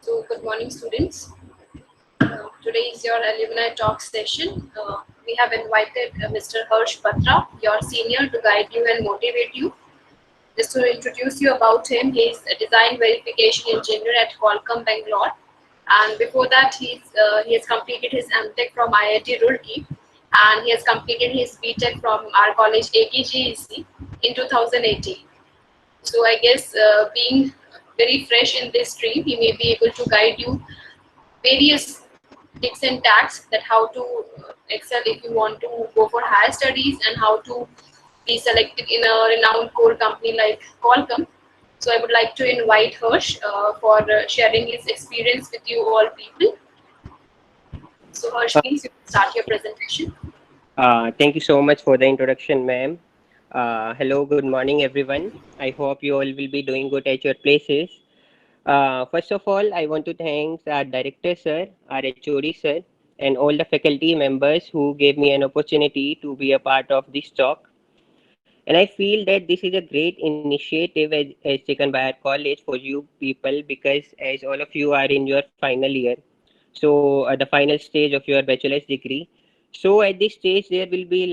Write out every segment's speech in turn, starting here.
So, good morning, students. Today is your alumni talk session. We have invited Mr. Harsh Patra, your senior, to guide you and motivate you. Just to introduce you about him, he is a design verification engineer at Qualcomm Bangalore, and before that, he has completed his MTech from IIT Roorkee, and he has completed his BTech from our college AKGEC in 2018. So I guess being very fresh in this stream, he may be able to guide you various tips and tags that how to excel if you want to go for higher studies and how to be selected in a renowned core company like Qualcomm. So I would like to invite Harsh for sharing his experience with you all people. So Harsh, please you can start your presentation. Thank you so much for the introduction, ma'am. Hello, good morning, everyone. I hope you all will be doing good at your places. First of all, I want to thank our director, sir, our HOD, sir, and all the faculty members who gave me an opportunity to be a part of this talk. And I feel that this is a great initiative as taken by our college for you people because as all of you are in your final year, so the final stage of your bachelor's degree. So at this stage, there will be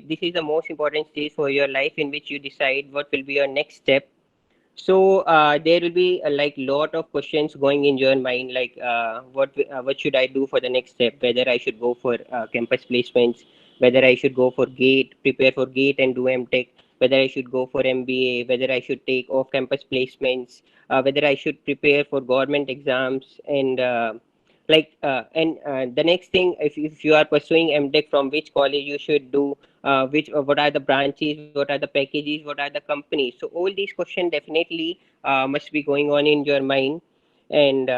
this is the most important stage for your life in which you decide what will be your next step. So there will be like lot of questions going in your mind, like what should I do for the next step? Whether I should go for campus placements, whether I should go for GATE, prepare for GATE and do MTech, whether I should go for MBA, whether I should take off-campus placements, whether I should prepare for government exams, and the next thing, if you are pursuing MTech, from which college you should do, which what are the branches, what are the packages, what are the companies. So all these questions definitely must be going on in your mind, and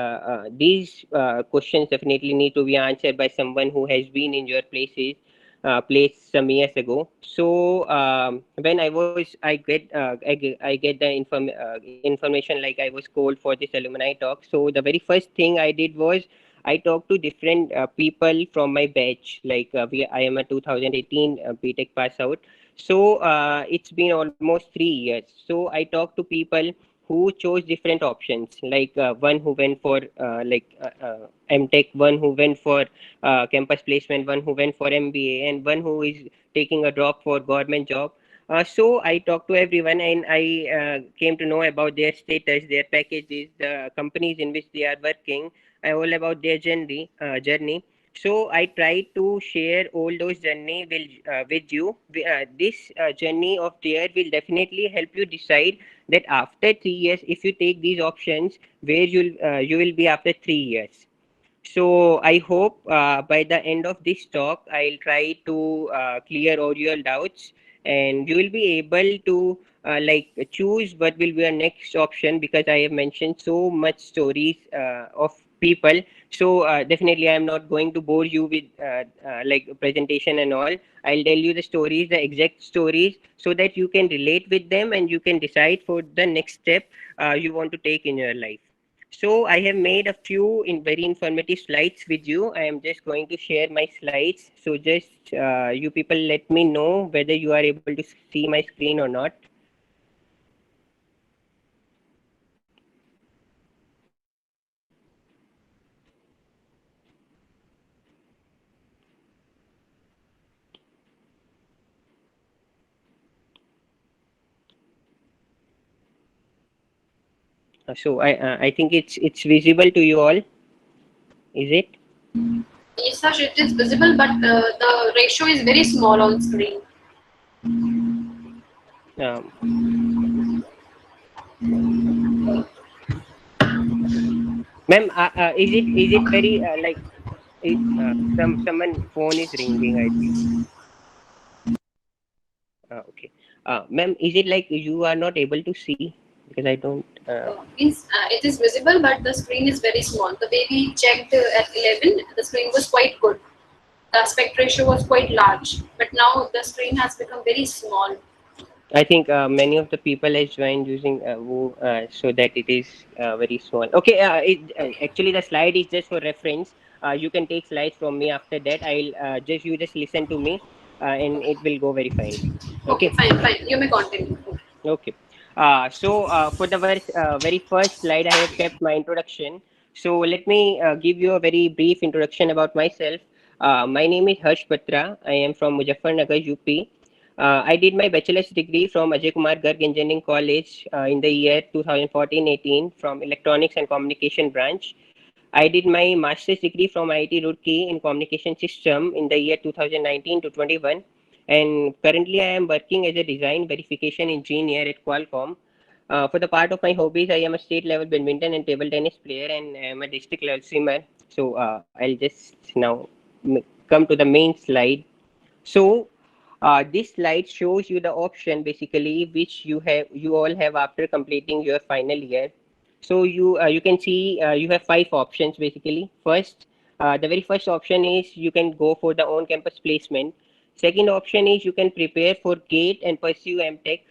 these questions definitely need to be answered by someone who has been in your place some years ago. So when I get the information, like I was called for this alumni talk. So the very first thing I did was I talked to different people from my batch. I am a 2018 BTech pass out. So it's been almost 3 years. So I talked to people who chose different options, like one who went for MTech, one who went for campus placement, one who went for MBA, and one who is taking a drop for government job. So I talked to everyone, and I came to know about their status, their packages, the companies in which they are working, all about their journey. So I try to share all those journey with you. This journey of theirs will definitely help you decide that after 3 years, if you take these options, where you will be after 3 years. So I hope by the end of this talk, I'll try to clear all your doubts, and you will be able to choose what will be your next option, because I have mentioned so much stories of people. So definitely, I am not going to bore you with presentation and all. I'll tell you the stories, the exact stories, so that you can relate with them and you can decide for the next step you want to take in your life. So I have made a few very informative slides with you. I am just going to share my slides. So just you people let me know whether you are able to see my screen or not. So I think it's visible to you all. Is it? Yes, Harsh, it is visible, but the ratio is very small on screen. Um, Ma'am, is it very someone phone is ringing, I think. Okay. Ma'am, is it like you are not able to see? Because I don't. It is visible, but the screen is very small. The way we checked at 11, the screen was quite good. The aspect ratio was quite large, but now the screen has become very small. I think many of the people has joined using so that it is very small. Okay, actually the slide is just for reference. You can take slides from me after that. I'll you just listen to me, and it will go very fine. Okay, Okay. fine, fine. You may continue. Okay. For the very first slide, I have kept my introduction. So let me give you a very brief introduction about myself. My name is Harsh Batra. I am from Muzaffarnagar, UP. I did my bachelor's degree from Ajay Kumar Garg Engineering College in the year 2014-18 from Electronics and Communication branch. I did my master's degree from IIT Roorkee in Communication System in the year 2019 to 21, and currently I am working as a design verification engineer at Qualcomm. For the part of my hobbies, I am a state level badminton and table tennis player, and I am a district level swimmer. So I'll just now come to the main slide. So this slide shows you the option basically which you all have after completing your final year. So you can see you have five options basically. First, the very first option is you can go for the on-campus placement. Second option is you can prepare for GATE and pursue MTech.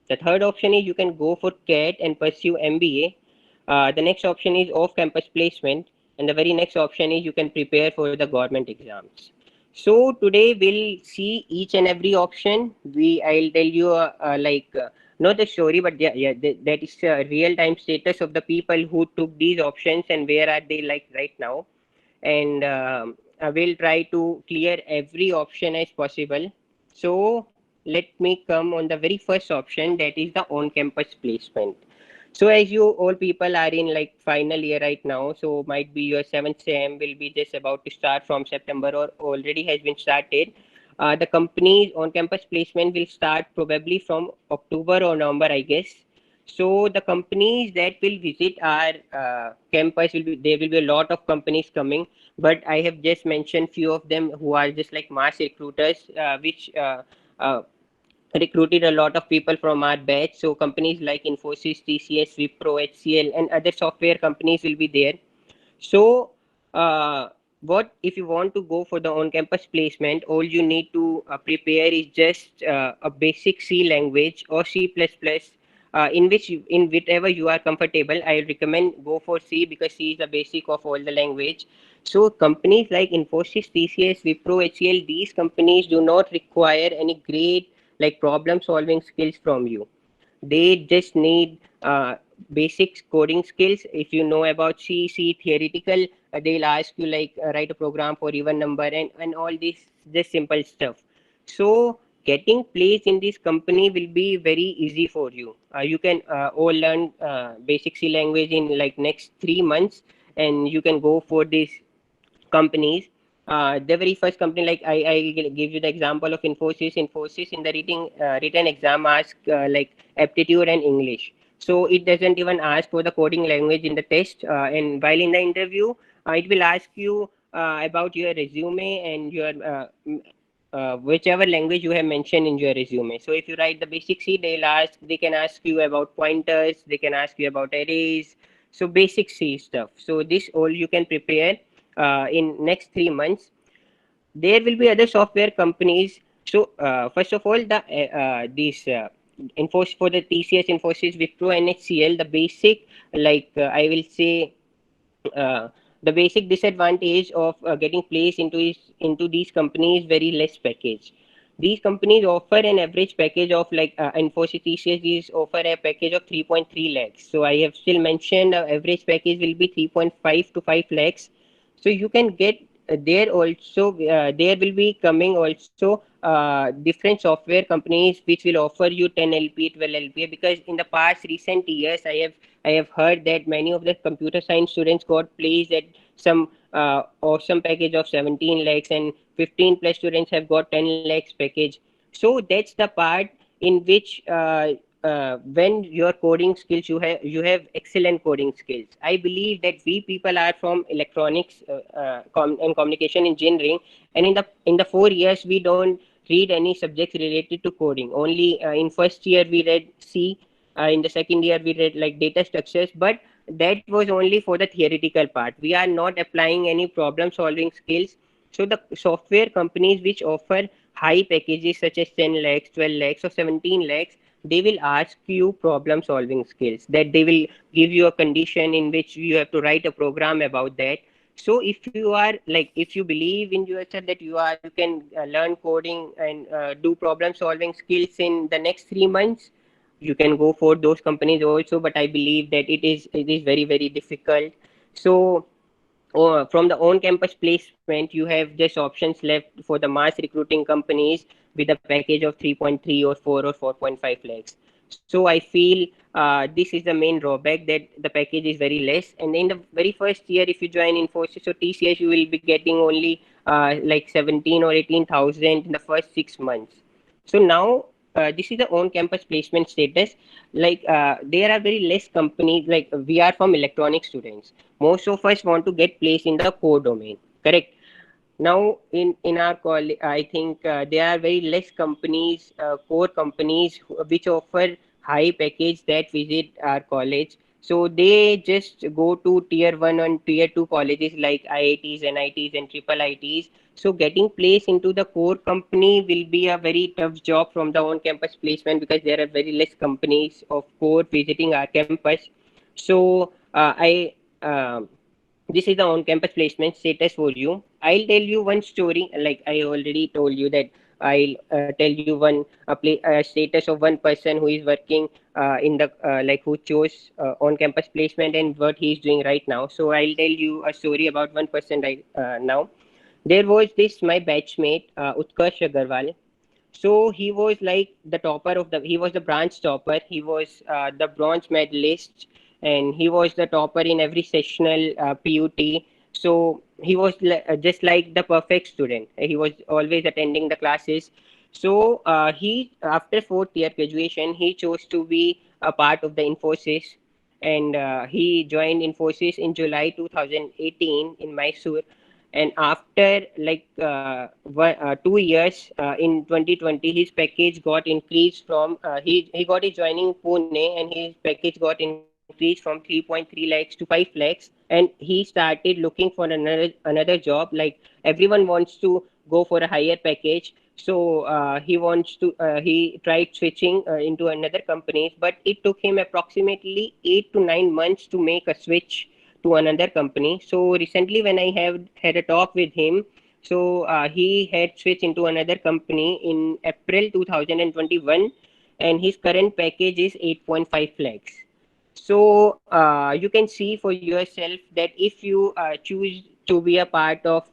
The third option is you can go for CAT and pursue MBA. The next option is off-campus placement, and the very next option is you can prepare for the government exams. So today we'll see each and every option. I'll tell you not the story, but that is real time status of the people who took these options and where are they like right now. And I will try to clear every option as possible. So let me come on the very first option, that is the on-campus placement. So as you all people are in like final year right now, so might be your seventh sem will be just about to start from September or already has been started. The company's on-campus placement will start probably from October or November, I guess. So the companies that will visit our campus will be, there will be a lot of companies coming, but I have just mentioned few of them who are just like mass recruiters, which uh, recruited a lot of people from our batch. So companies like Infosys, TCS, Wipro, HCL, and other software companies will be there. So, what if you want to go for the on-campus placement? All you need to prepare is just a basic C language or C++, in whichever you are comfortable. I recommend go for C because C is the basic of all the language. So, companies like Infosys, TCS, Wipro, HCL, these companies do not require any great like problem-solving skills from you. They just need basic coding skills. If you know about C theoretical, they'll ask you like write a program for even number and all this just simple stuff. So getting placed in this company will be very easy for you. You can all learn basic C language in like next 3 months, and you can go for these companies. The very first company, like I give you the example of Infosys. Infosys in the written exam ask like aptitude and English. So it doesn't even ask for the coding language in the test. And while in the interview, it will ask you about your resume and your whichever language you have mentioned in your resume. So if you write the basic C, they can ask you about pointers, they can ask you about arrays. So basic C stuff. So this all you can prepare in next 3 months. There will be other software companies. So first of all, these Infosys, for the TCS, Infosys, Wipro, NHCL, the basic, I will say, uh, the basic disadvantage of getting placed into these companies very less package. These companies offer an average package of like Infosys, TCS is offer a package of 3.3 lakhs. So I have still mentioned average package will be 3.5 to 5 lakhs. So you can get there also. There will be coming also different software companies which will offer you 10 LPA, 12 LPA, because in the past recent years I have heard that many of the computer science students got placed at some awesome package of 17 lakhs, and 15 plus students have got 10 lakhs package. So that's the part in which when your coding skills, you have excellent coding skills. I believe that we people are from electronics and communication engineering, and in the 4 years we don't read any subjects related to coding. Only in first year we read C, in the second year we read like data structures, but that was only for the theoretical part. We are not applying any problem solving skills. So the software companies which offer high packages such as 10 lakhs, 12 lakhs, or 17 lakhs, they will ask you problem solving skills, that they will give you a condition in which you have to write a program about that. So if you are like, if you believe in yourself that you can learn coding and do problem solving skills in the next 3 months, you can go for those companies also. But I believe that it is very very difficult. So from the on-campus placement, you have just options left for the mass recruiting companies with a package of 3.3 or 4 or 4.5 lakhs. So I feel this is the main drawback, that the package is very less. And in the very first year, if you join Infosys or TCS, you will be getting only like 17 or 18,000 in the first 6 months. So now this is the on-campus placement status. Like there are very less companies. Like we are from electronic students, most of us want to get placed in the core domain, correct? Now in our college, I think there are very less companies, core companies which offer high package that visit our college. So they just go to tier 1 and tier 2 colleges like IITs, NITs and triple ITs. So getting placed into the core company will be a very tough job from the on campus placement, because there are very less companies of core visiting our campus. So I this is the on-campus placement status for you. I'll tell you one story. Like I already told you that I'll tell you one status of one person who is working in the like who chose on-campus placement and what he is doing right now. So I'll tell you a story about one person right now. There was this my batchmate Utkarsh Agarwal. So he was like the topper of the. He was the branch topper. He was the bronze medalist, and he was the topper in every sessional PUT. So he was just like the perfect student. He was always attending the classes. So he, after fourth year graduation, he chose to be a part of the Infosys, and he joined Infosys in July 2018 in Mysore. And after like 2 years in 2020, his package got increased from he got his joining Pune, and his package got increased from 3.3 lakhs to 5 lakhs. And he started looking for another job. Like everyone wants to go for a higher package, so he tried switching into another company, but it took him approximately 8 to 9 months to make a switch to another company. So recently, when I have had a talk with him, so he had switched into another company in April 2021, and his current package is 8.5 lakhs. So you can see for yourself that if you choose to be a part of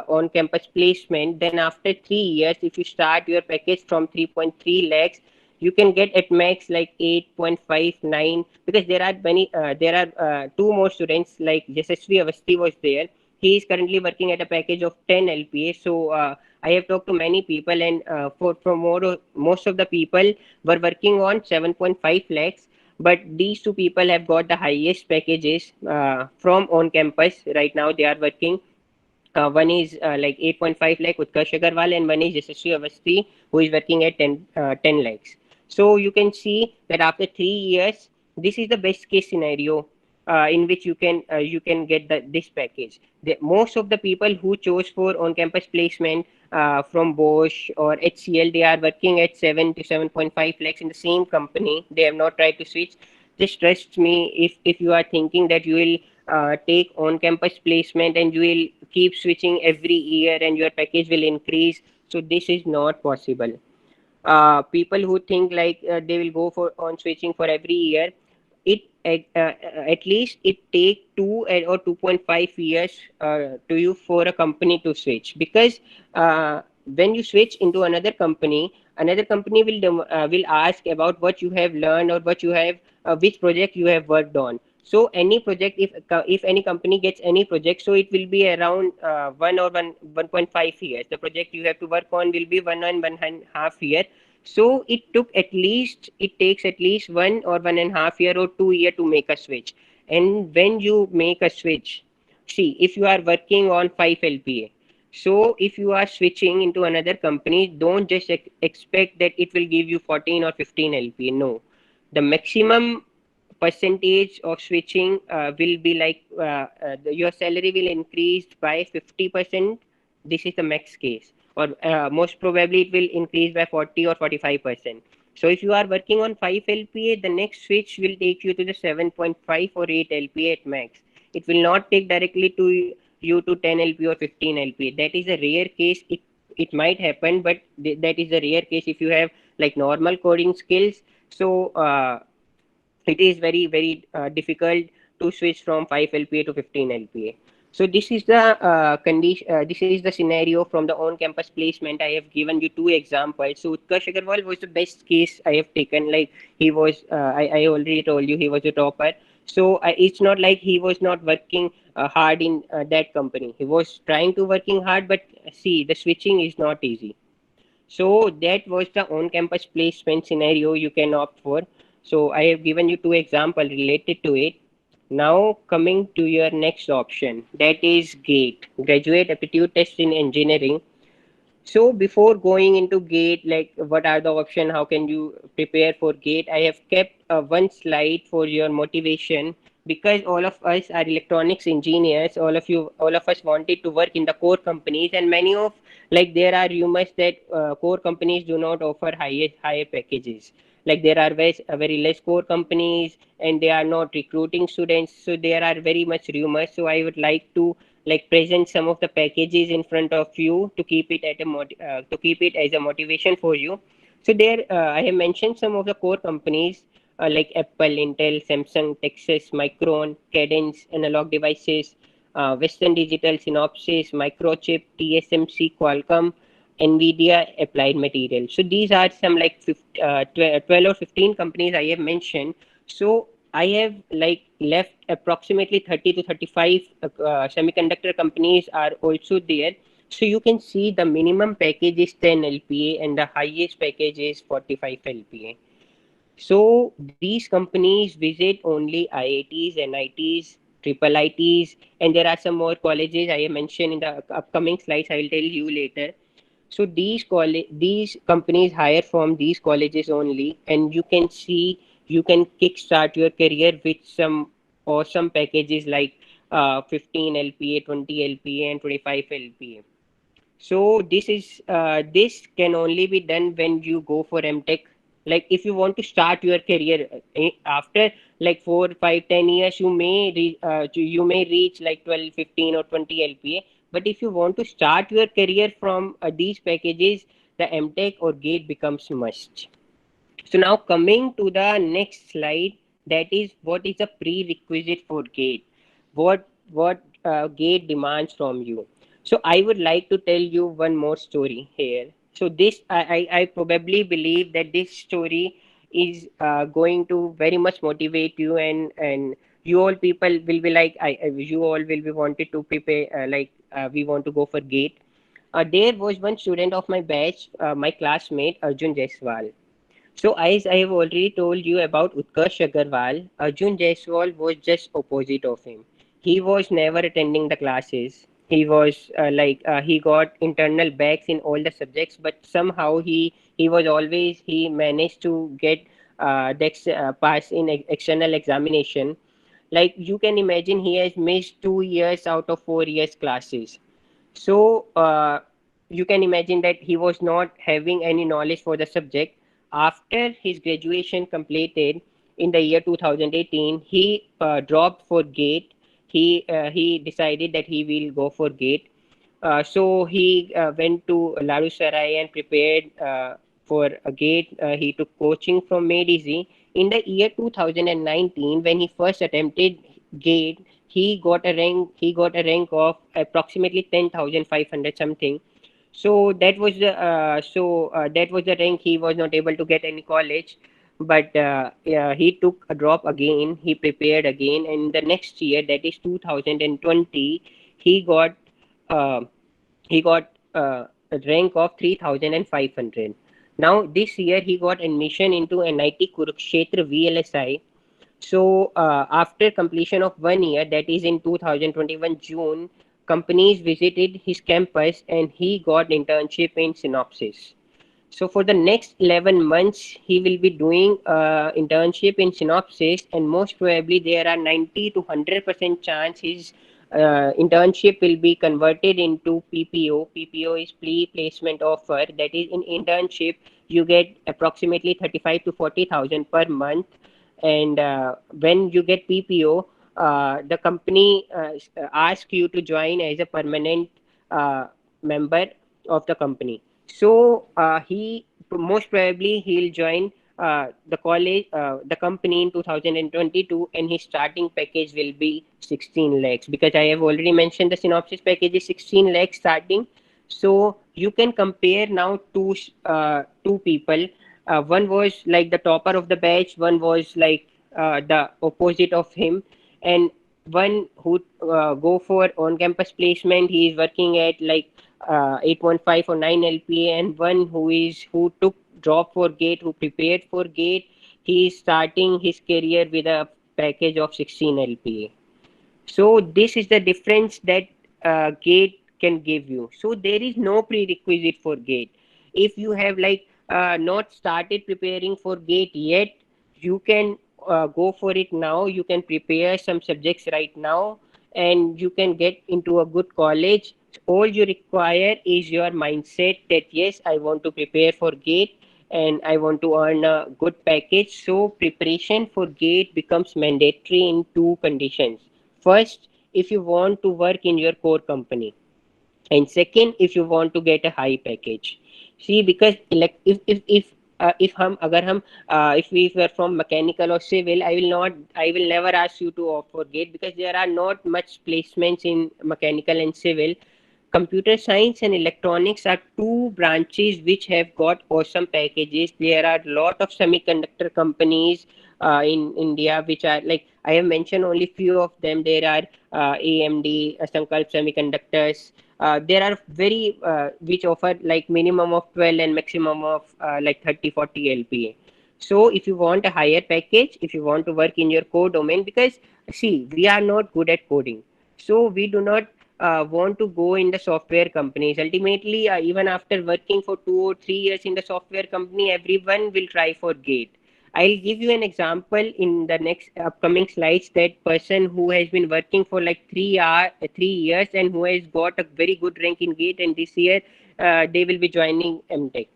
on-campus placement, then after 3 years, if you start your package from 3.3 lakhs, you can get at max like 8.59, because there are many there are two more students like Yashasvi Avasti was there. He is currently working at a package of 10 LPA. So I have talked to many people, and most of the people were working on 7.5 lakhs. But these two people have got the highest packages from on campus. Right now they are working. One is like 8.5 lakh Utkarsh Agarwal, and one is Yashasvi Avasti, who is working at 10 lakhs. So you can see that after 3 years, this is the best case scenario in which you can get this package. Most of the people who chose for on-campus placement from Bosch or HCL, they are working at 7 to 7.5 lakhs in the same company. They have not tried to switch. Just trust me, if you are thinking that you will take on-campus placement and you will keep switching every year and your package will increase, so this is not possible. People who think like they will go for on switching for every year, it at least it take 2 or 2.5 years to you for a company to switch, because when you switch into another company will ask about what you have learned or what you have which project you have worked on. So any project, if any company gets any project, so it will be around 1.5 years. The project you have to work on will be 1.5 year. So it takes at least 1 or 1.5 year or 2 year to make a switch. And when you make a switch, see, if you are working on 5 LPA, so if you are switching into another company, don't just expect that it will give you 14 or 15 LPA. No, the maximum percentage of switching will be like your salary will increase by 50%. This is the max case, or most probably it will increase by 40 or 45%. So if you are working on 5 LPA, the next switch will take you to the 7.5 or 8 LPA at max. It will not take directly to you to 10 LPA or 15 LPA. That is a rare case. It might happen, but that is a rare case if you have like normal coding skills. So it is very difficult to switch from 5 LPA to 15 LPA. So this is the condition. This is the scenario from the on-campus placement. I have given you two examples. So Utkarsh Agarwal was the best case I have taken. Like he was, I already told you he was a topper. So it's not like he was not working hard in that company. He was trying to working hard, but see, the switching is not easy. So that was the on-campus placement scenario you can opt for. So I have given you two examples related to it. Now coming to your next option, that is GATE, Graduate Aptitude Test in Engineering. So before going into GATE, like what are the options? How can you prepare for GATE? I have kept one slide for your motivation because all of us are electronics engineers. All of us wanted to work in the core companies, and many of like there are rumors that core companies do not offer higher packages. Like there are very less core companies, and they are not recruiting students. So there are very much rumors. So I would like to like present some of the packages in front of you to keep it to keep it as a motivation for you. So there I have mentioned some of the core companies like Apple, Intel, Samsung, Texas, Micron, Cadence, Analog Devices, Western Digital, Synopsys, Microchip, TSMC, Qualcomm, Nvidia, Applied Materials. So these are some like 12 or 15 companies I have mentioned. So I have like left approximately 30 to 35 semiconductor companies are also there. So you can see the minimum package is 10 LPA and the highest package is 45 LPA. So these companies visit only IITs, NITs, triple ITs, and there are some more colleges I have mentioned in the upcoming slides. I will tell you later. So these companies hire from these colleges only, and you can see you can kickstart your career with some awesome packages like 15 LPA, 20 LPA, and 25 LPA. So this can only be done when you go for MTech. Like if you want to start your career after like 4, 5, 10 years, you may reach like 12, 15, or 20 LPA. But if you want to start your career from these packages, the MTech or GATE becomes must. So now coming to the next slide, that is what is a prerequisite for GATE. What GATE demands from you. So I would like to tell you one more story here. So this I probably believe that this story is going to very much motivate you, and you all people will be like you all will be wanted to prepare we want to go for GATE. There was one student of my batch, my classmate Arjun Jaiswal. So as I have already told you about Utkarsh Agarwal, Arjun Jaiswal was just opposite of him. He was never attending the classes. He was he got internal backs in all the subjects, but somehow he managed to get pass in external examination. Like you can imagine, he has missed 2 years out of 4 years classes. So you can imagine that he was not having any knowledge for the subject. After his graduation completed in the year 2018, he dropped for GATE. He decided that he will go for GATE. So he went to Larusarai and prepared for a GATE. He took coaching from MadeEasy. In the year 2019, when he first attempted GATE, he got a rank of approximately 10,500 something. So that was the rank. He was not able to get any college, but yeah, he took a drop again. He prepared again, and the next year, that is 2020, he got uh, he got a rank of 3,500. Now this year he got admission into NIT Kurukshetra VLSI. So after completion of 1 year, that is in 2021 June, companies visited his campus and he got internship in Synopsys. So for the next 11 months, he will be doing internship in Synopsys, and most probably there are 90 to 100% chance his internship will be converted into PPO. PPO is pre-placement offer. That is in internship, you get approximately 35 to 40,000 per month, and when you get PPO, the company asks you to join as a permanent member of the company. So he most probably he'll join the company in 2022, and his starting package will be 16 lakhs, because I have already mentioned the synopsis package is 16 lakhs starting. So you can compare now two people. One was like the topper of the batch, one was like the opposite of him, and one who go for on-campus placement, he is working at like 8.5 or 9 LPA, and one who took drop for GATE, who prepared for GATE, he is starting his career with a package of 16 LPA. So this is the difference that GATE can give you. So there is no prerequisite for GATE. If you have like not started preparing for GATE yet, you can go for it now. You can prepare some subjects right now, and you can get into a good college. All you require is your mindset that yes, I want to prepare for GATE and I want to earn a good package. So preparation for GATE becomes mandatory in two conditions. First, if you want to work in your core company, and second, if you want to get a high package. See, because like if हम अगर हम if we were from mechanical or civil, I will never ask you to opt for GATE, because there are not much placements in mechanical and civil. Computer science and electronics are two branches which have got awesome packages. There are a lot of semiconductor companies in India which are like, I have mentioned only few of them. There are AMD, Sankalp Semiconductors. There are very which offer like minimum of 12 and maximum of like 30-40 LPA. So if you want a higher package, if you want to work in your core domain, because see, we are not good at coding, so we do not want to go in the software companies. Ultimately, even after working for 2 or 3 years in the software company, everyone will try for GATE. I'll give you an example in the next upcoming slides. That person who has been working for like 3 years and who has got a very good rank in GATE, and this year they will be joining MTech.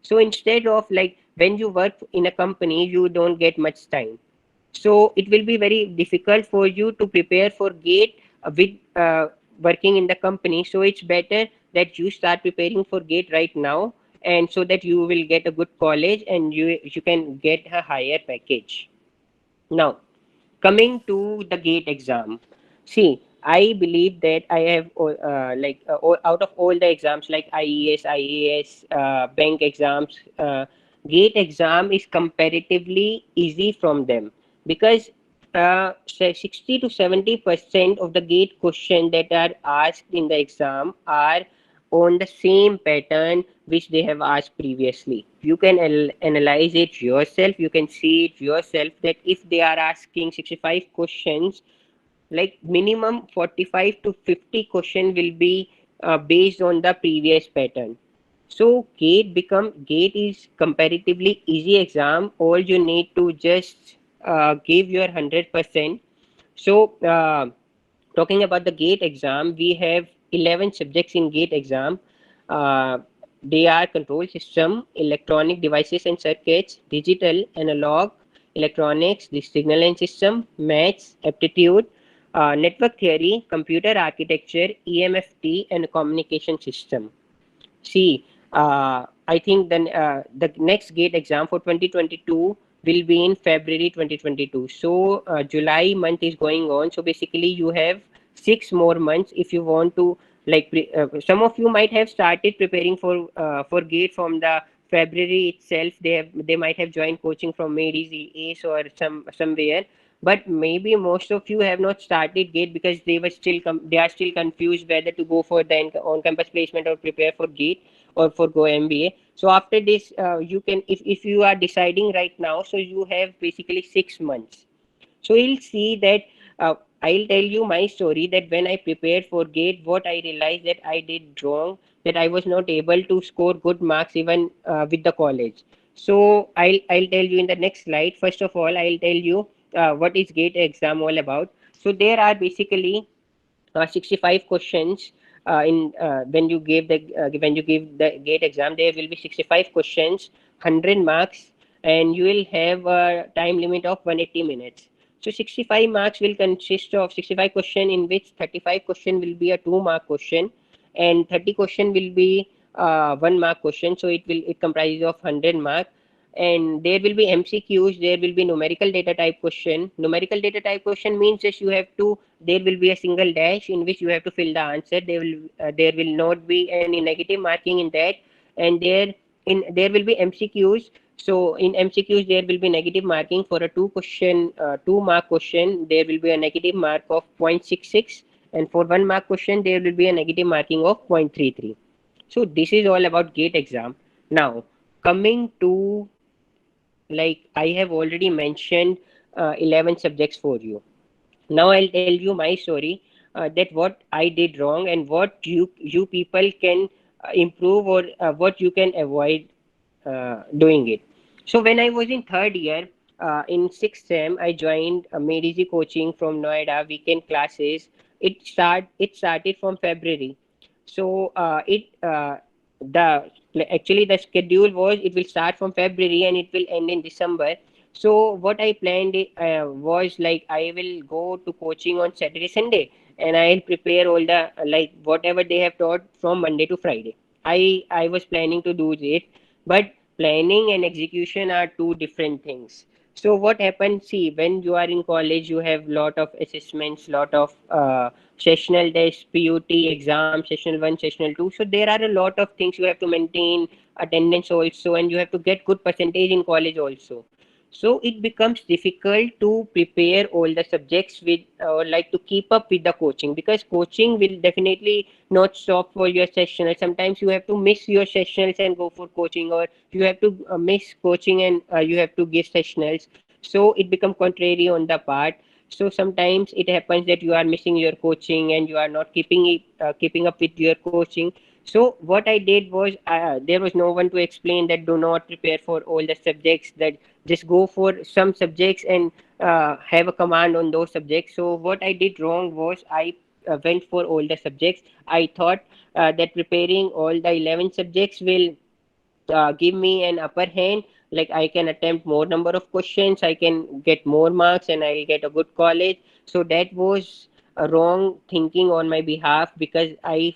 So instead of like when you work in a company, you don't get much time. So it will be very difficult for you to prepare for GATE with working in the company. So it's better that you start preparing for GATE right now, and so that you will get a good college and you can get a higher package. Now, coming to the GATE exam, see, I believe that I have out of all the exams like IES, IAS, bank exams, GATE exam is comparatively easy from them, because 60 to 70% of the GATE questions that are asked in the exam are on the same pattern which they have asked previously. You can analyze it yourself. You can see it yourself that if they are asking 65 questions, like minimum 45 to 50 question will be based on the previous pattern. So GATE is comparatively easy exam. All you need to just give your 100%. So talking about the GATE exam, we have 11 subjects in GATE exam. Uh, they are control system, electronic devices and circuits, digital, analog, electronics, the signal and system, maths, aptitude, network theory, computer architecture, EMFT, and communication system. See, I think then the next GATE exam for 2022 will be in February 2022. So July month is going on. So basically, you have 6 more months if you want to like. Some of you might have started preparing for GATE from the February itself. They might have joined coaching from Mary's Ace or somewhere. But maybe most of you have not started GATE because they are still confused whether to go for the on-campus placement or prepare for GATE or for Go MBA. So after this, you can, if you are deciding right now, so you have basically 6 months. So you'll see that I'll tell you my story that when I prepared for GATE, what I realized that I did wrong, that I was not able to score good marks even with the college. So I'll tell you in the next slide. First of all, I'll tell you what is GATE exam all about. So there are basically 65 questions in when you give the GATE exam. There will be 65 questions, 100 marks, and you will have a time limit of 180 minutes. So 65 marks will consist of 65 question, in which 35 question will be a 2 mark question, and 30 question will be 1 mark question. So it comprises of 100 mark. and there will be MCQs. There will be numerical data type question. Numerical data type question means just you have to, there will be a single dash in which you have to fill the answer. There will not be any negative marking in that, and there will be MCQs. So in MCQs there will be negative marking for a 2 mark question. There will be a negative mark of 0.66, and for 1 mark question there will be a negative marking of 0.33. So this is all about GATE exam. Now coming to, like I have already mentioned 11 subjects for you. Now I'll tell you my story, that what I did wrong and what you people can improve, or what you can avoid doing it. So when I was in third year, in sixth sem, I joined Made Easy coaching from Noida, weekend classes. It started from February. So it the actually the schedule was it will start from February and it will end in December. So what I planned was like I will go to coaching on Saturday, Sunday, and I'll prepare all the like whatever they have taught from Monday to Friday. I was planning to do it, but planning and execution are two different things. So what happens? See, when you are in college, you have lot of assessments, lot of sessional tests, PUT exam, sessional one, sessional two. So there are a lot of things you have to maintain, attendance also, and you have to get good percentage in college also. So it becomes difficult to prepare all the subjects with, like to keep up with the coaching, because coaching will definitely not stop for your sessional. Sometimes you have to miss your sessionals and go for coaching, or you have to miss coaching and you have to give sessionals. So it becomes contrary on the part. So sometimes it happens that you are missing your coaching and you are not keeping up with your coaching. So what I did was, there was no one to explain that do not prepare for all the subjects, that just go for some subjects and have a command on those subjects. So what I did wrong was I went for all the subjects. I thought that preparing all the 11 subjects will give me an upper hand, like I can attempt more number of questions, I can get more marks, and I'll get a good college. So that was a wrong thinking on my behalf, because I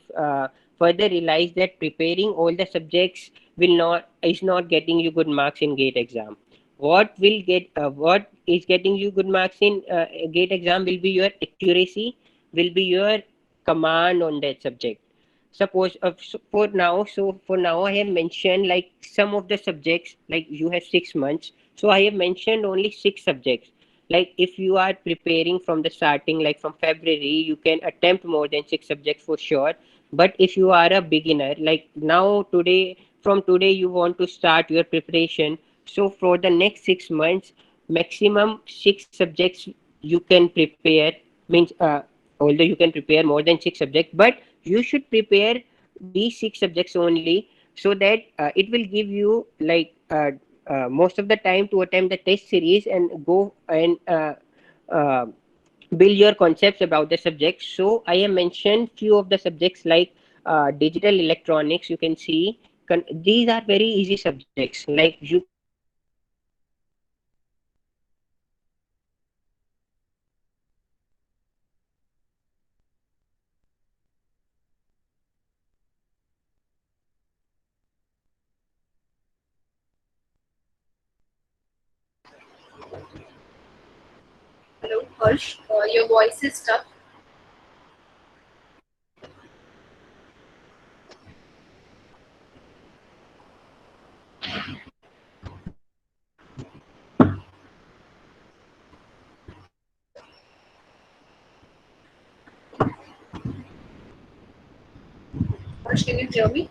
further realized that preparing all the subjects will not is not getting you good marks in GATE exam. What is getting you good marks in GATE exam will be your accuracy, will be your command on that subject. Suppose for now I have mentioned like some of the subjects, like you have 6 months, so I have mentioned only 6 subjects. Like if you are preparing from the starting, like from February, you can attempt more than 6 subjects for sure. But if you are a beginner, like now today, from today you want to start your preparation, so for the next 6 months, maximum 6 subjects you can prepare. Means although you can prepare more than 6 subjects, but you should prepare these 6 subjects only, so that it will give you like most of the time to attempt the test series and go and uh, build your concepts about the subject. So I have mentioned few of the subjects like digital electronics. You can see these are very easy subjects. Like you can prepare these subjects very easily. Hello, Harsh. Your voice is stuck. Harsh, can you hear me?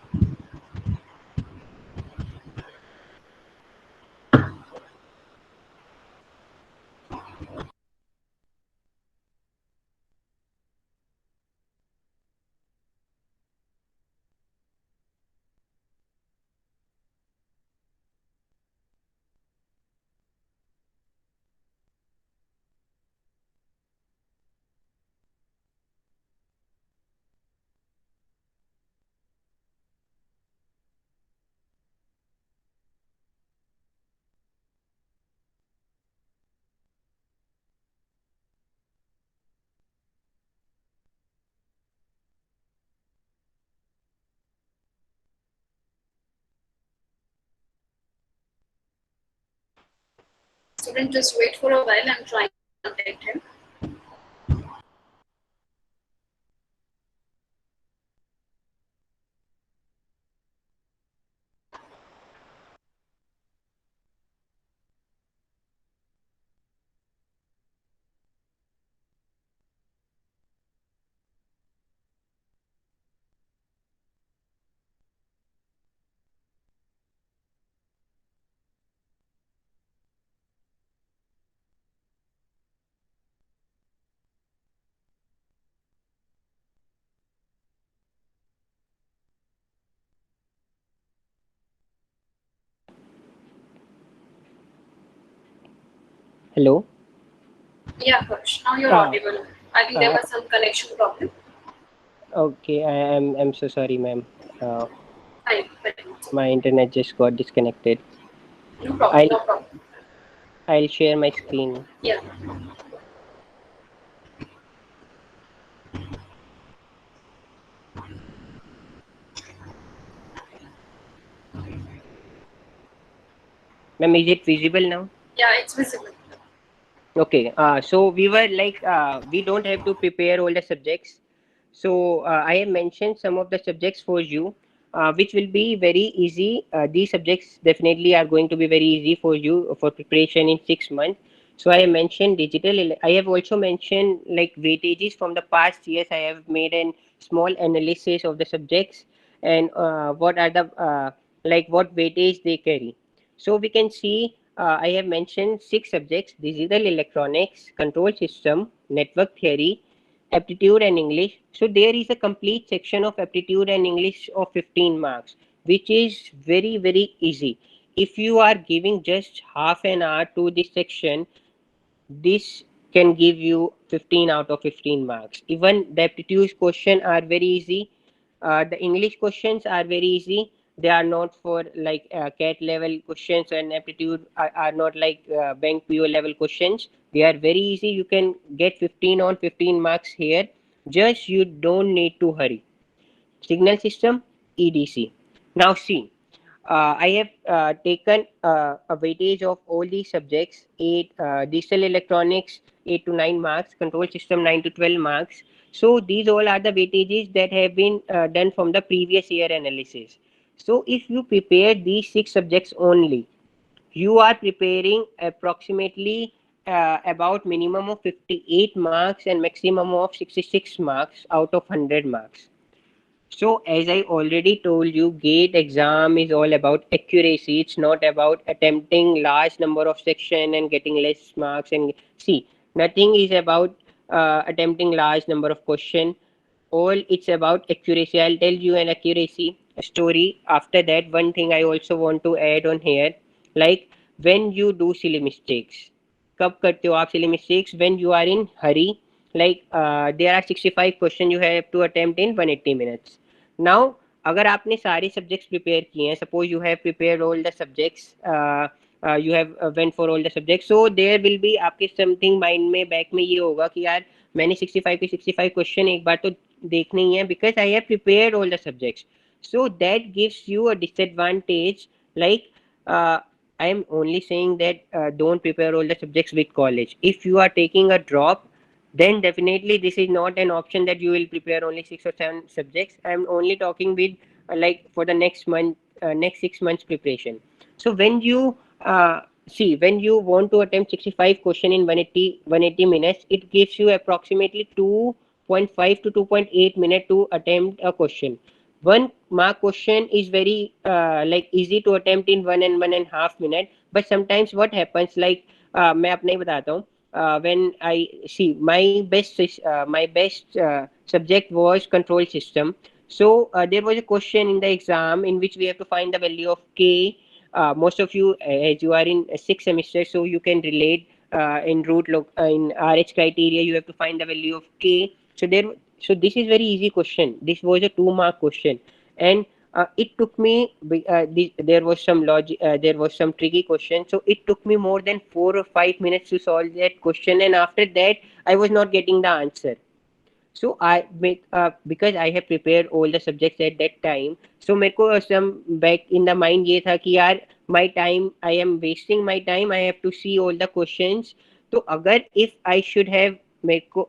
Student, just wait for a while. I'm trying to contact him. Hello. Yeah, Harsh. Now you're Uh, audible. I think there uh, was some connection problem. okay, I'm so sorry, ma'am. Uh, Fine, but my internet just got disconnected. no problem. I'll No problem. I'll share my screen. Yeah. Ma'am, is it visible now? Yeah, it's visible. Okay. So we were like, we don't have to prepare all the subjects. So I have mentioned some of the subjects for you, which will be very easy. These subjects definitely are going to be very easy for you for preparation in 6 months. So I have mentioned I have also mentioned like weightages from the past years. I have made a small analysis of the subjects and what are the like what weightage they carry. So we can see I have mentioned six subjects: digital electronics, control system, network theory, aptitude and English. So there is a complete section of aptitude and English of 15 marks, which is very, very easy. If you are giving just half an hour to this section, this can give you 15 out of 15 marks. Even the aptitude questions are very easy. The English questions are very easy. They are not for like cat level questions, and aptitude are not like bank PO level questions. They are very easy. You can get 15 on 15 marks here. Just you don't need to hurry. Signal system, EDC. Now see, I have taken a weightage of all these subjects: eight digital electronics, 8 to 9 marks; control system, 9 to 12 marks. So these all are the weightages that have been done from the previous year analysis. So if you prepare these six subjects only, you are preparing approximately about minimum of 58 marks and maximum of 66 marks out of 100 marks. So, as I already told you, GATE exam is all about accuracy. It's not about attempting large number of section and getting less marks. And see, nothing is about attempting large number of question. All it's about accuracy. I'll tell you an accuracy story. After that, one thing I also want to add on here, like when you do silly mistakes. कब करते हो आप silly mistakes? When you are in hurry, like there are 65 question you have to attempt in 180 minutes. Now अगर आपने सारे subjects prepare किए हैं, suppose you have prepared all the subjects, you have went for all the subjects, so there will be आपके something mind में back में ये होगा कि यार मैंने 65 के 65 question एक बार तो देखने ही है, because I have prepared all the subjects. So that gives you a disadvantage, like uh, I am only saying that don't prepare all the subjects with college. If you are taking a drop, then definitely this is not an option that you will prepare only 6 or 7 subjects. I am only talking with like for the next month, next 6 months preparation. So when you see, when you want to attempt 65 question in 180 minutes, it gives you approximately 2.5 to 2.8 minutes to attempt a question. One mark question is very like easy to attempt in 1 and 1.5 minutes, but sometimes what happens, like मैं अपना ही बताता हूँ. When I see my best subject was control system. So there was a question in the exam in which we have to find the value of k. Most of you, as you are in sixth semester, so you can relate in in RH criteria. You have to find the value of k. So this is very easy question. This was a 2 mark question, and it took me there was some logic, there was some tricky question, so it took me more than 4 or 5 minutes to solve that question, and after that I was not getting the answer. So I make because I have prepared all the subjects at that time, so मेरे को some back in the mind ये था कि यार my time, I am wasting my time. I have to see all the questions. So agar if I should have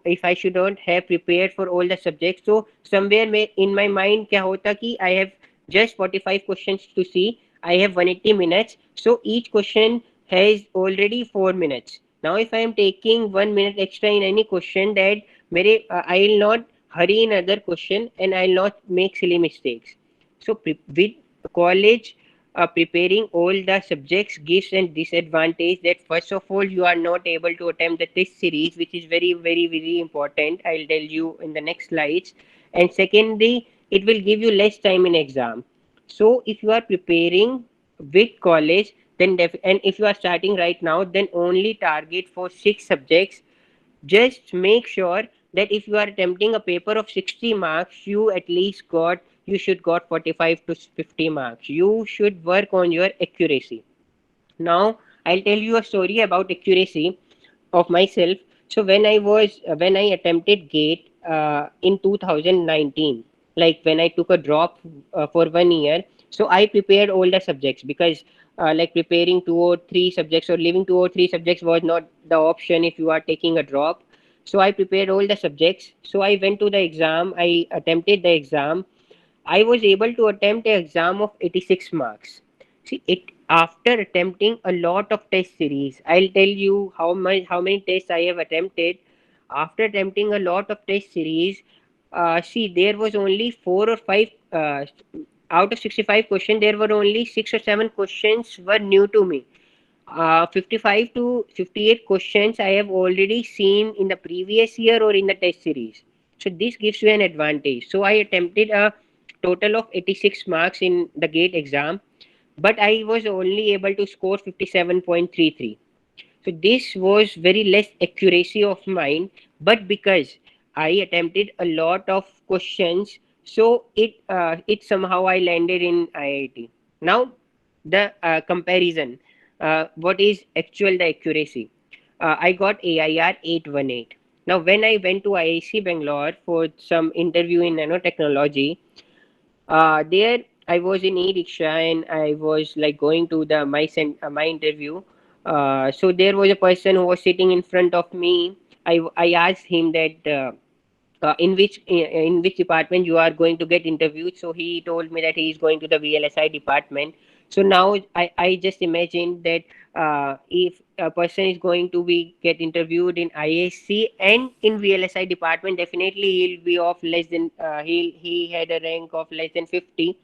if I should not have prepared for all the subjects, so somewhere in my mind kya hota ki I have just 45 questions to see. I have 180 minutes, so each question has already 4 minutes. Now if I am taking 1 minute extra in any question, that I will not hurry in other question and I will not make silly mistakes. So with college, preparing all the subjects gives a disadvantage that first of all you are not able to attempt the test series, which is very important. I'll tell you in the next slides. And secondly, it will give you less time in exam. So if you are preparing with college, then and if you are starting right now, then only target for 6 subjects. Just make sure that if you are attempting a paper of 60 marks, you should got 45 to 50 marks. You should work on your accuracy. Now I'll tell you a story about accuracy of myself. So when I attempted gate in 2019, like when I took a drop for 1 year, so I prepared all the subjects because like preparing 2 or 3 subjects or leaving 2 or 3 subjects was not the option if you are taking a drop. So I prepared all the subjects. So I went to the exam. I attempted the exam. I was able to attempt an exam of 86 marks. See, it after attempting a lot of test series. I'll tell you how many tests I have attempted. After attempting a lot of test series, see, there was only 4 or 5 out of 65 questions. There were only 6 or 7 questions were new to me. 55 to 58 questions I have already seen in the previous year or in the test series. So this gives you an advantage. So I attempted a total of 86 marks in the GATE exam, but I was only able to score 57.33. So this was very less accuracy of mine, but because I attempted a lot of questions, so it somehow I landed in IIT. Now the comparison, what is actual the accuracy? I got AIR 818. Now when I went to IIC Bangalore for some interview in nanotechnology, there I was in e-rickshaw and I was like going to the my interview. So there was a person who was sitting in front of me. I asked him that in which department you are going to get interviewed. So he told me that he is going to the VLSI department. So now I just imagine that if a person is going to be get interviewed in ISC and in VLSI department, definitely he'll be of less than he had a rank of less than 50.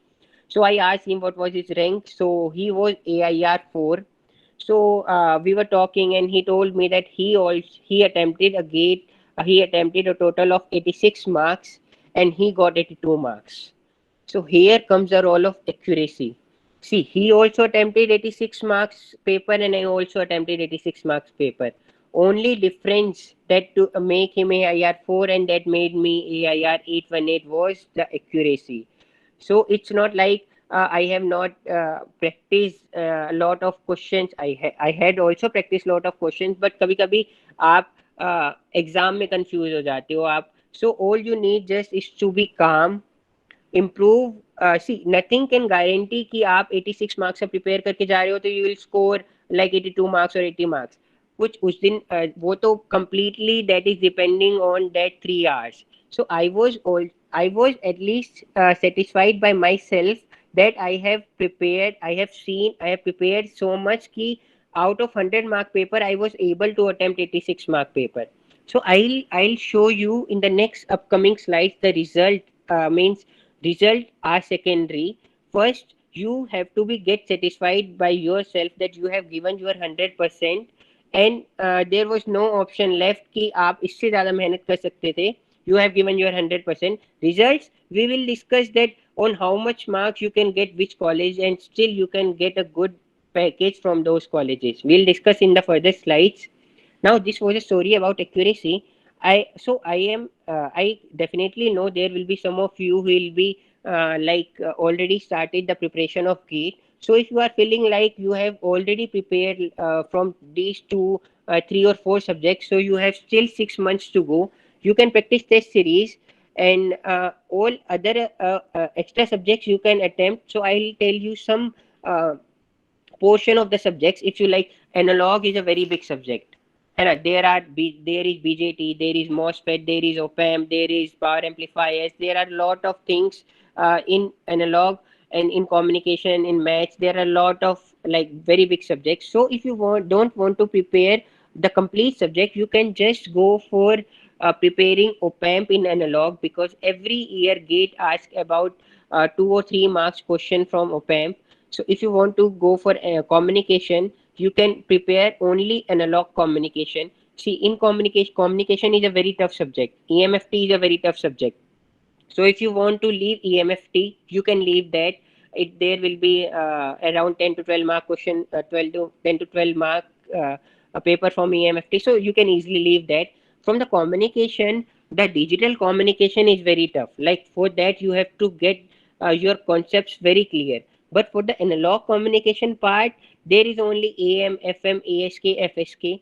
So I asked him what was his rank. So he was AIR 4. So we were talking, and he told me that he attempted a gate. He attempted a total of 86 marks, and he got 82 marks. So here comes the role of accuracy. See, he also attempted 86 marks paper, and I also attempted 86 marks paper. Only difference that to make him AIR 4 and that made me AIR 818 was the accuracy. So it's not like I have not practiced a lot of questions. I had also practiced lot of questions, but कभी कभी आप exam में confuse हो जाते हो आप. So all you need just is to be calm, improve. See, nothing can guarantee कि आप 86 मार्क्स से प्रिपेयर करके जा रहे हो तो you will score like 82 marks or 80 marks. कुछ उस दिन वो तो completely that is depending on that 3 hours. So I was at least satisfied by myself that I have seen, I have prepared so much कि out of 100 mark paper I was able to attempt 86 mark paper. So I'll show you in the next upcoming slides the result. Means result are secondary. First you have to be get satisfied by yourself that you have given your 100%, and there was no option left कि आप इससे ज़्यादा मेहनत कर सकते थे. You have given your 100%. Results, we will discuss that on how much marks you can get which college, and still you can get a good package from those colleges. We'll discuss in the further slides. Now this was a story about accuracy. I definitely know there will be some of you who will be already started the preparation of GATE. So if you are feeling like you have already prepared from these 2 3 or 4 subjects, so you have still 6 months to go. You can practice test series, and all other extra subjects you can attempt. So I'll tell you some portion of the subjects. If you like, analog is a very big subject. And there is BJT, there is MOSFET, there is op-amp, there is power amplifiers. There are a lot of things in analog, and in communication, in maths. There are a lot of like very big subjects. So if you don't want to prepare the complete subject, you can just go for preparing op-amp in analog, because every year gate ask about 2 or 3 marks question from op-amp. So if you want to go for communication, you can prepare only analog communication. See, in communication is a very tough subject. EMFT is a very tough subject. So if you want to leave EMFT, you can leave that. There will be around 10 to 12 mark question, 12 to 10 to 12 mark a paper from EMFT. So you can easily leave that. From the communication, the digital communication is very tough. Like for that, you have to get your concepts very clear. But for the analog communication part, there is only AM, FM, ASK, FSK.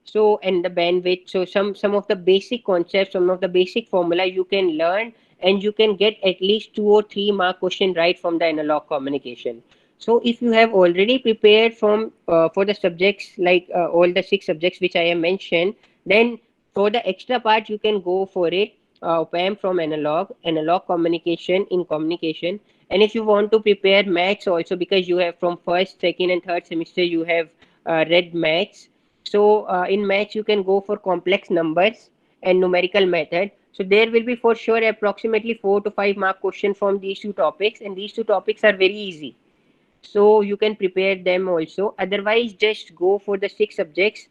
So, and the bandwidth. So some of the basic concepts, some of the basic formula you can learn, and you can get at least 2 or 3 mark question right from the analog communication. So if you have already prepared from for the subjects, like all the 6 subjects which I have mentioned, then for the extra part you can go for it. PAM from analog communication in communication. And if you want to prepare maths also, because you have from first, second, and third semester you have read maths. So in maths you can go for complex numbers and numerical method. So there will be for sure approximately 4 to 5 mark question from these 2 topics, and these 2 topics are very easy. So you can prepare them also. Otherwise, just go for the 6 subjects.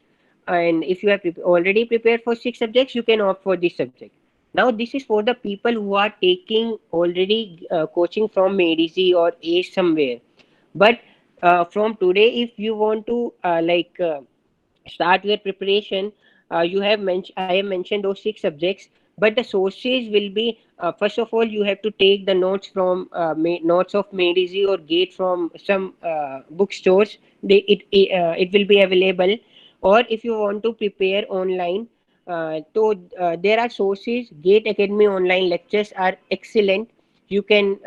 And if you have already prepared for 6 subjects, you can opt for this subject. Now, this is for the people who are taking already coaching from MEDICI or ACE somewhere. But from today, if you want to start your preparation, I have mentioned those 6 subjects, but the sources will be, first of all, you have to take the notes from notes of MEDICI or GATE from some bookstores. It will be available. Or if you want to prepare online, there are sources. GATE Academy online lectures are excellent. You can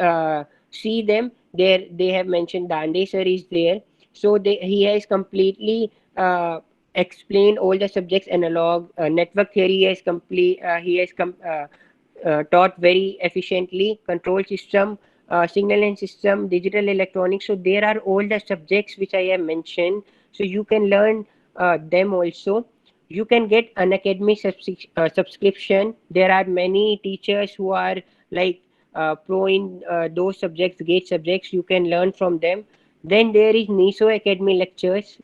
see them there. They have mentioned Dande sir is there. So he has completely explained all the subjects. Analog network theory has complete he has taught very efficiently. Control system, signal and system, digital electronics. So there are all the subjects which I have mentioned. So you can learn them also. You can get an academy subscription. There are many teachers who are like pro in those subjects, gate subjects. You can learn from them. Then there is NISO Academy lectures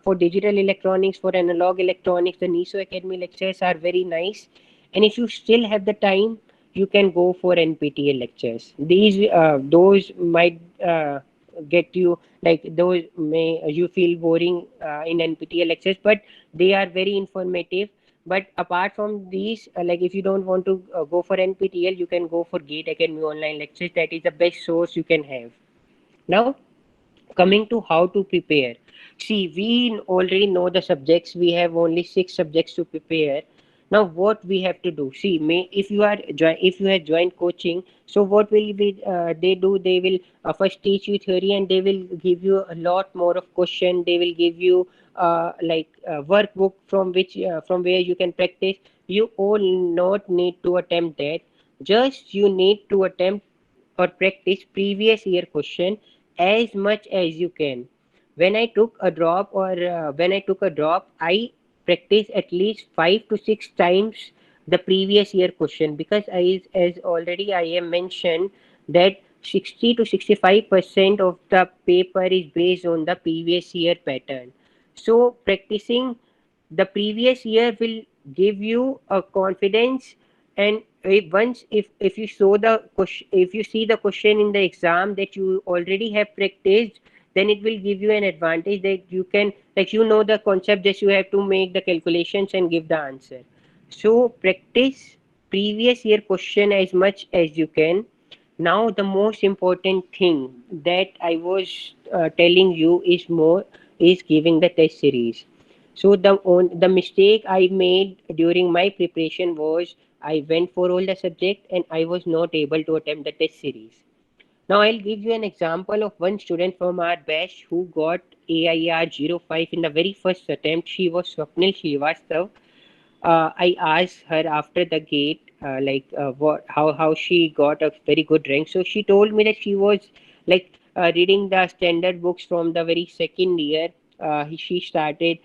for digital electronics, for analog electronics. The NISO Academy lectures are very nice. And if you still have the time, you can go for NPTEL lectures. Those might get you, like those may you feel boring in NPTEL lectures, but they are very informative. But apart from these, like if you don't want to go for NPTEL, you can go for GATE Academy online lectures. That is the best source you can have. Now, coming to how to prepare. See, we already know the subjects. We have only 6 subjects to prepare. Now, what we have to do? See, if you if you have joined coaching, so what will be they do? They will first teach you theory, and they will give you a lot more of question. They will give you workbook from where you can practice. You all not need to attempt that. Just you need to attempt or practice previous year question as much as you can. When I took a drop, I practiced at least 5 to 6 times the previous year question, because as already I have mentioned that 60 to 65% of the paper is based on the previous year pattern. So practicing the previous year will give you a confidence. And if you saw the question, if you see the question in the exam that you already have practiced, then it will give you an advantage that you can, like, you know the concept, just you have to make the calculations and give the answer. So practice previous year question as much as you can. Now the most important thing that I was telling you is giving the test series. So the mistake I made during my preparation was I went for all the subject and I was not able to attempt the test series. Now I'll give you an example of one student from our batch who got AIR 05 in the very first attempt. She was Swapnil Srivastav. I asked her after the gate, what, how she got a very good rank. So she told me that she was reading the standard books from the very second year. She started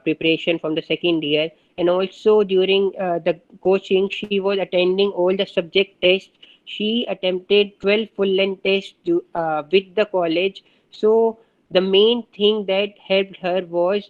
preparation from the second year, and also during the coaching, she was attending all the subject tests. She attempted 12 full length tests with the college. So the main thing that helped her was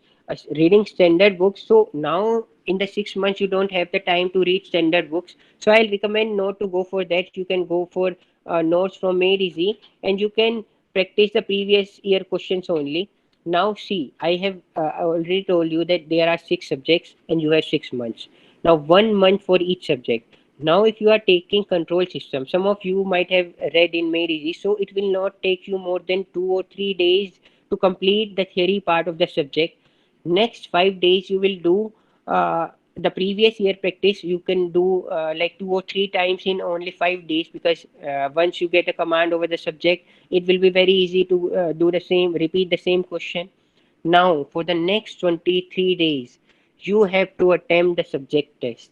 reading standard books. So now in the 6 months you don't have the time to read standard books. So I'll recommend not to go for that. You can go for notes from Made Easy, and you can practice the previous year questions only. Now see, I have already told you that there are 6 subjects and you have 6 months. Now 1 month for each subject. Now if you are taking control system, some of you might have read in Made Easy, so it will not take you more than 2 or 3 days to complete the theory part of the subject. Next 5 days you will do the previous year practice. You can do like 2 or 3 times in only 5 days, because once you get a command over the subject, it will be very easy to do the same, repeat the same question. Now for the next 23 days you have to attempt the subject test.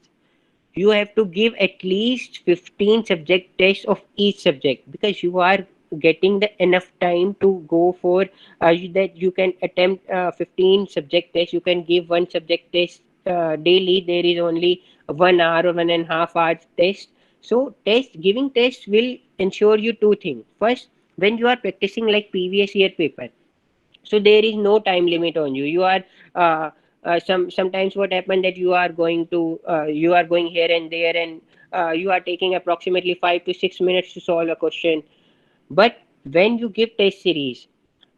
You have to give at least 15 subject tests of each subject, because you are getting the enough time to go for that you can attempt 15 subject tests. You can give one subject test daily. There is only 1 hour or 1.5 hours test. So test giving tests will ensure you two things. First, when you are practicing like previous year paper, so there is no time limit on you. You are sometimes what happened that you are going here and there, and you are taking approximately 5 to 6 minutes to solve a question. But when you give test series,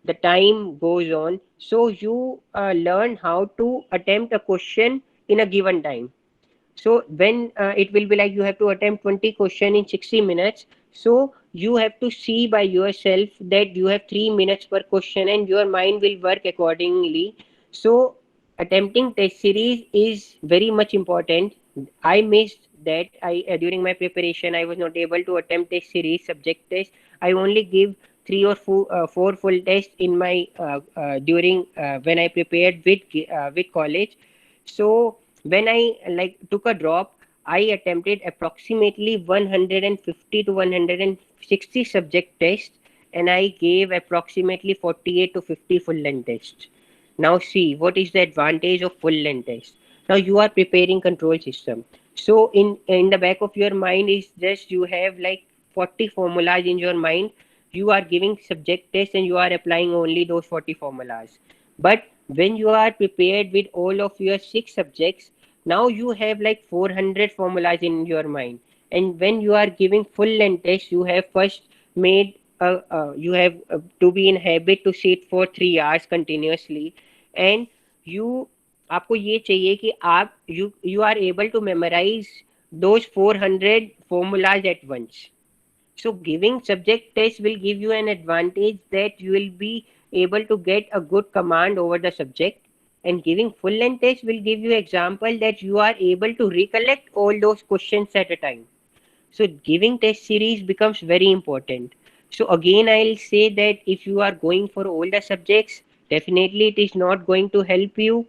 the time goes on, so you learn how to attempt a question in a given time. So when it will be like you have to attempt 20 question in 60 minutes, so you have to see by yourself that you have 3 minutes per question, and your mind will work accordingly. So attempting test series is very much important. I missed that. I during my preparation I was not able to attempt test series subject test. I only give 3 or 4 full tests in my during when I prepared with college. So when I like took a drop, I attempted approximately 150 to 160 subject tests, and I gave approximately 48 to 50 full length tests. Now see what is the advantage of full length test. Now you are preparing control system. So in the back of your mind is just you have like 40 formulas in your mind. You are giving subject test and you are applying only those 40 formulas. But when you are prepared with all of your 6 subjects, now you have like 400 formulas in your mind. And when you are giving full length test, you have first made you have to be in habit to sit for 3 hours continuously, and you आपको ये चाहिए कि आप you are able to memorize those 400 formulas at once. So giving subject test will give you an advantage that you will be able to get a good command over the subject, and giving full length test will give you example that you are able to recollect all those questions at a time. So giving test series becomes very important. So again I'll say that if you are going for all the subjects, definitely it is not going to help you.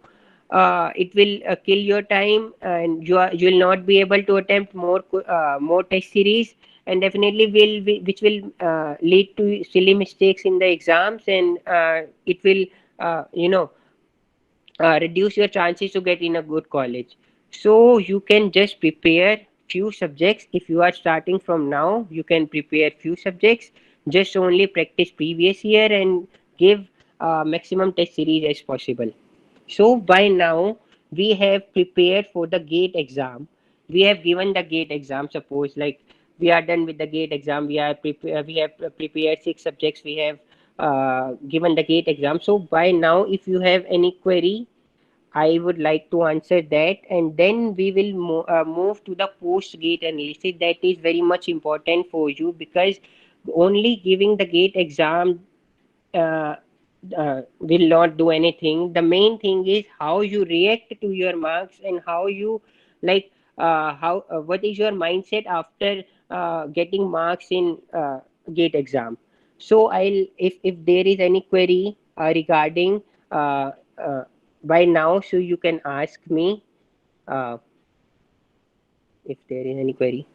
It will kill your time, and you will not be able to attempt more test series, and definitely which will lead to silly mistakes in the exams, and it will you know reduce your chances to get in a good college. So you can just prepare few subjects. If you are starting from now, you can prepare few subjects, just only practice previous year and give maximum test series as possible. So by now we have prepared for the gate exam. We have given the gate exam. Suppose like we are done with the gate exam. We have prepared 6 subjects. We have given the gate exam. So by now, if you have any query, I would like to answer that, and then we will move to the post gate analysis. That is very much important for you, because only giving the gate exam uh, will not do anything. The main thing is how you react to your marks, and how you how what is your mindset after getting marks in gate exam. So I'll, if there is any query regarding uh, by now, so you can ask me uh, if there is any query.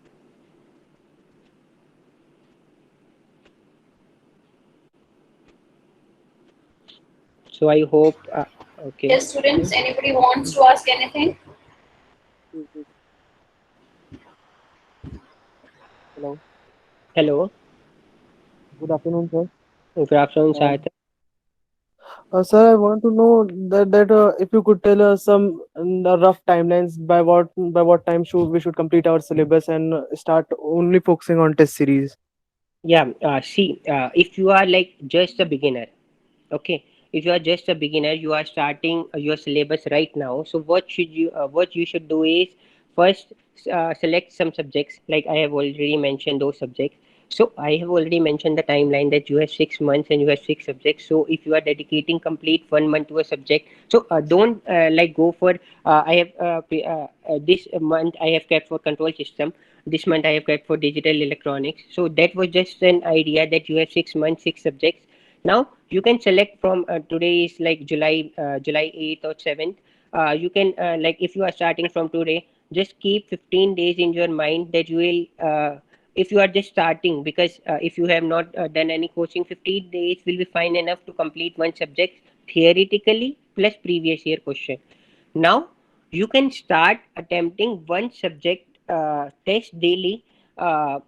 So I hope okay. Yes, students, anybody wants to ask anything? Hello. Hello, Good afternoon, sir. good afternoon, Um, Sarthak. Sir, I want to know that if you could tell us some rough timelines by what time should complete our syllabus and start only focusing on test series. Yeah, see, if you are like just a beginner, okay, if you are just a beginner, you are starting your syllabus right now. So what you should do is first select some subjects. Like I have already mentioned those subjects. So I have already mentioned the timeline that you have 6 months and you have six subjects. So if you are dedicating complete 1 month to a subject, so don't like go for I have this month I have kept for control system. This month I have kept for digital electronics. So that was just an idea that you have 6 months, six subjects. Now you can select from today is like July 8th or 7th. You can like if you are starting from today, just keep 15 days in your mind that you will if you are just starting, because if you have not done any coaching, 15 days will be fine enough to complete one subject theoretically plus previous year question. Now you can start attempting one subject test daily, uh,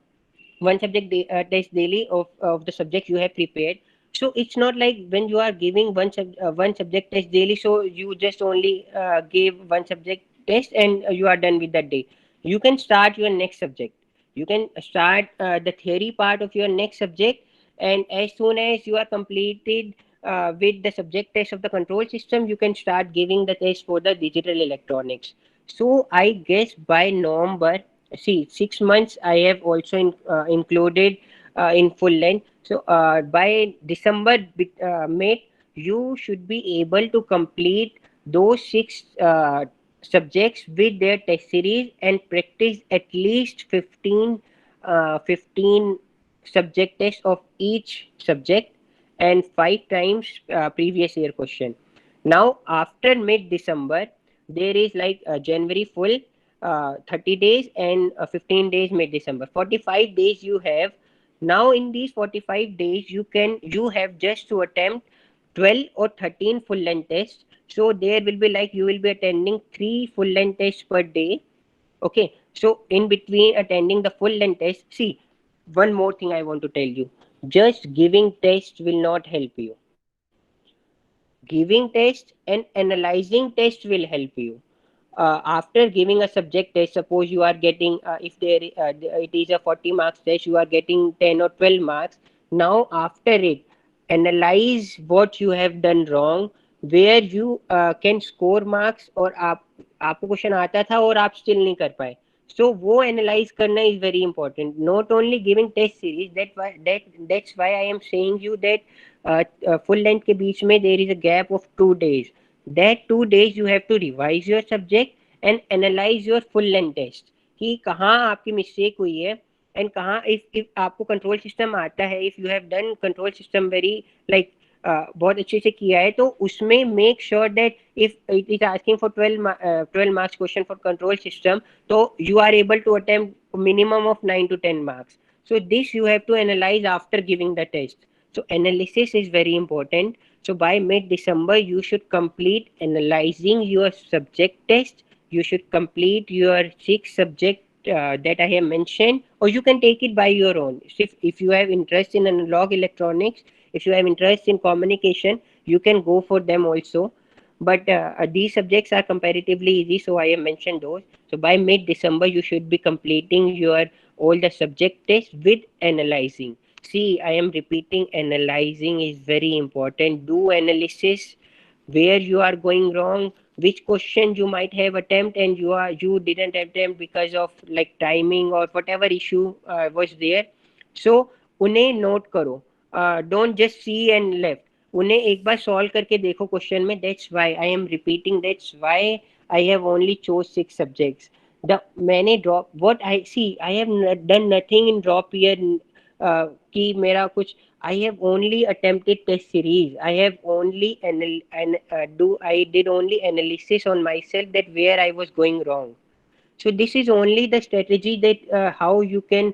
one subject test daily of the subject you have prepared. So it's not like when you are giving one subject test daily, so you just only give one subject test and you are done with that day. You can start your next subject. You can start the theory part of your next subject, and as soon as you are completed with the subject test of the control system, you can start giving the test for the digital electronics. So I guess by November, see, 6 months I have also included in full length. So by December mid, you should be able to complete those six subjects with their test series and practice at least 15 subject tests of each subject and 5 times previous year question. Now after mid December, there is like January full 30 days and 15 days mid December, 45 days you have. Now in these 45 days you have just to attempt 12 or 13 full length tests. So there will be like you will be attending 3 full length tests per day. Okay, so in between attending the full length test, see, one more thing I want to tell you, just giving test will not help you. Giving test and analyzing test will help you. After giving a subject test, suppose you are getting if there it is a 40 marks test, you are getting 10 or 12 marks. Now after it, analyze what you have done wrong, where you can score marks, और आपको question आता था और आप still नहीं कर पाए. So वो एनालाइज करना is very important, not only giving test series. That's why I am saying you that full length के बीच में there is a gap of 2 days. That 2 days you have to revise your subject and analyze your full length test कि कहाँ आपकी mistake हुई है and कहाँ if आपको कंट्रोल सिस्टम आता है, if you have done control system very like बहुत अच्छे से किया है, तो उसमें make sure that if it is asking for 12 marks question for control system, तो you are able to attempt minimum of 9 to 10 marks. So this you have to analyze after giving the test. So analysis is very important. So by mid December, you should complete analyzing your subject test. You should complete your six subject that I have mentioned, or you can take it by your own. So if you have interest in analog electronics, if you have interest in communication, you can go for them also. But these subjects are comparatively easy, so I have mentioned those. So by mid December, you should be completing your all the subject tests with analyzing. See, I am repeating, analyzing is very important. Do analysis where you are going wrong, which question you might have attempt and you didn't attempt because of like timing or whatever issue was there. So उन्हें note करो, don't just see and left. उन्हें एक बार solve करके देखो question में. That's why I am repeating, that's why I have only chose 6 subjects. The मैंने drop what I see, I have done nothing in drop year कि मेरा कुछ I have only attempted test series. I have only I did only analysis on myself that where I was going wrong. So this is only the strategy that how you can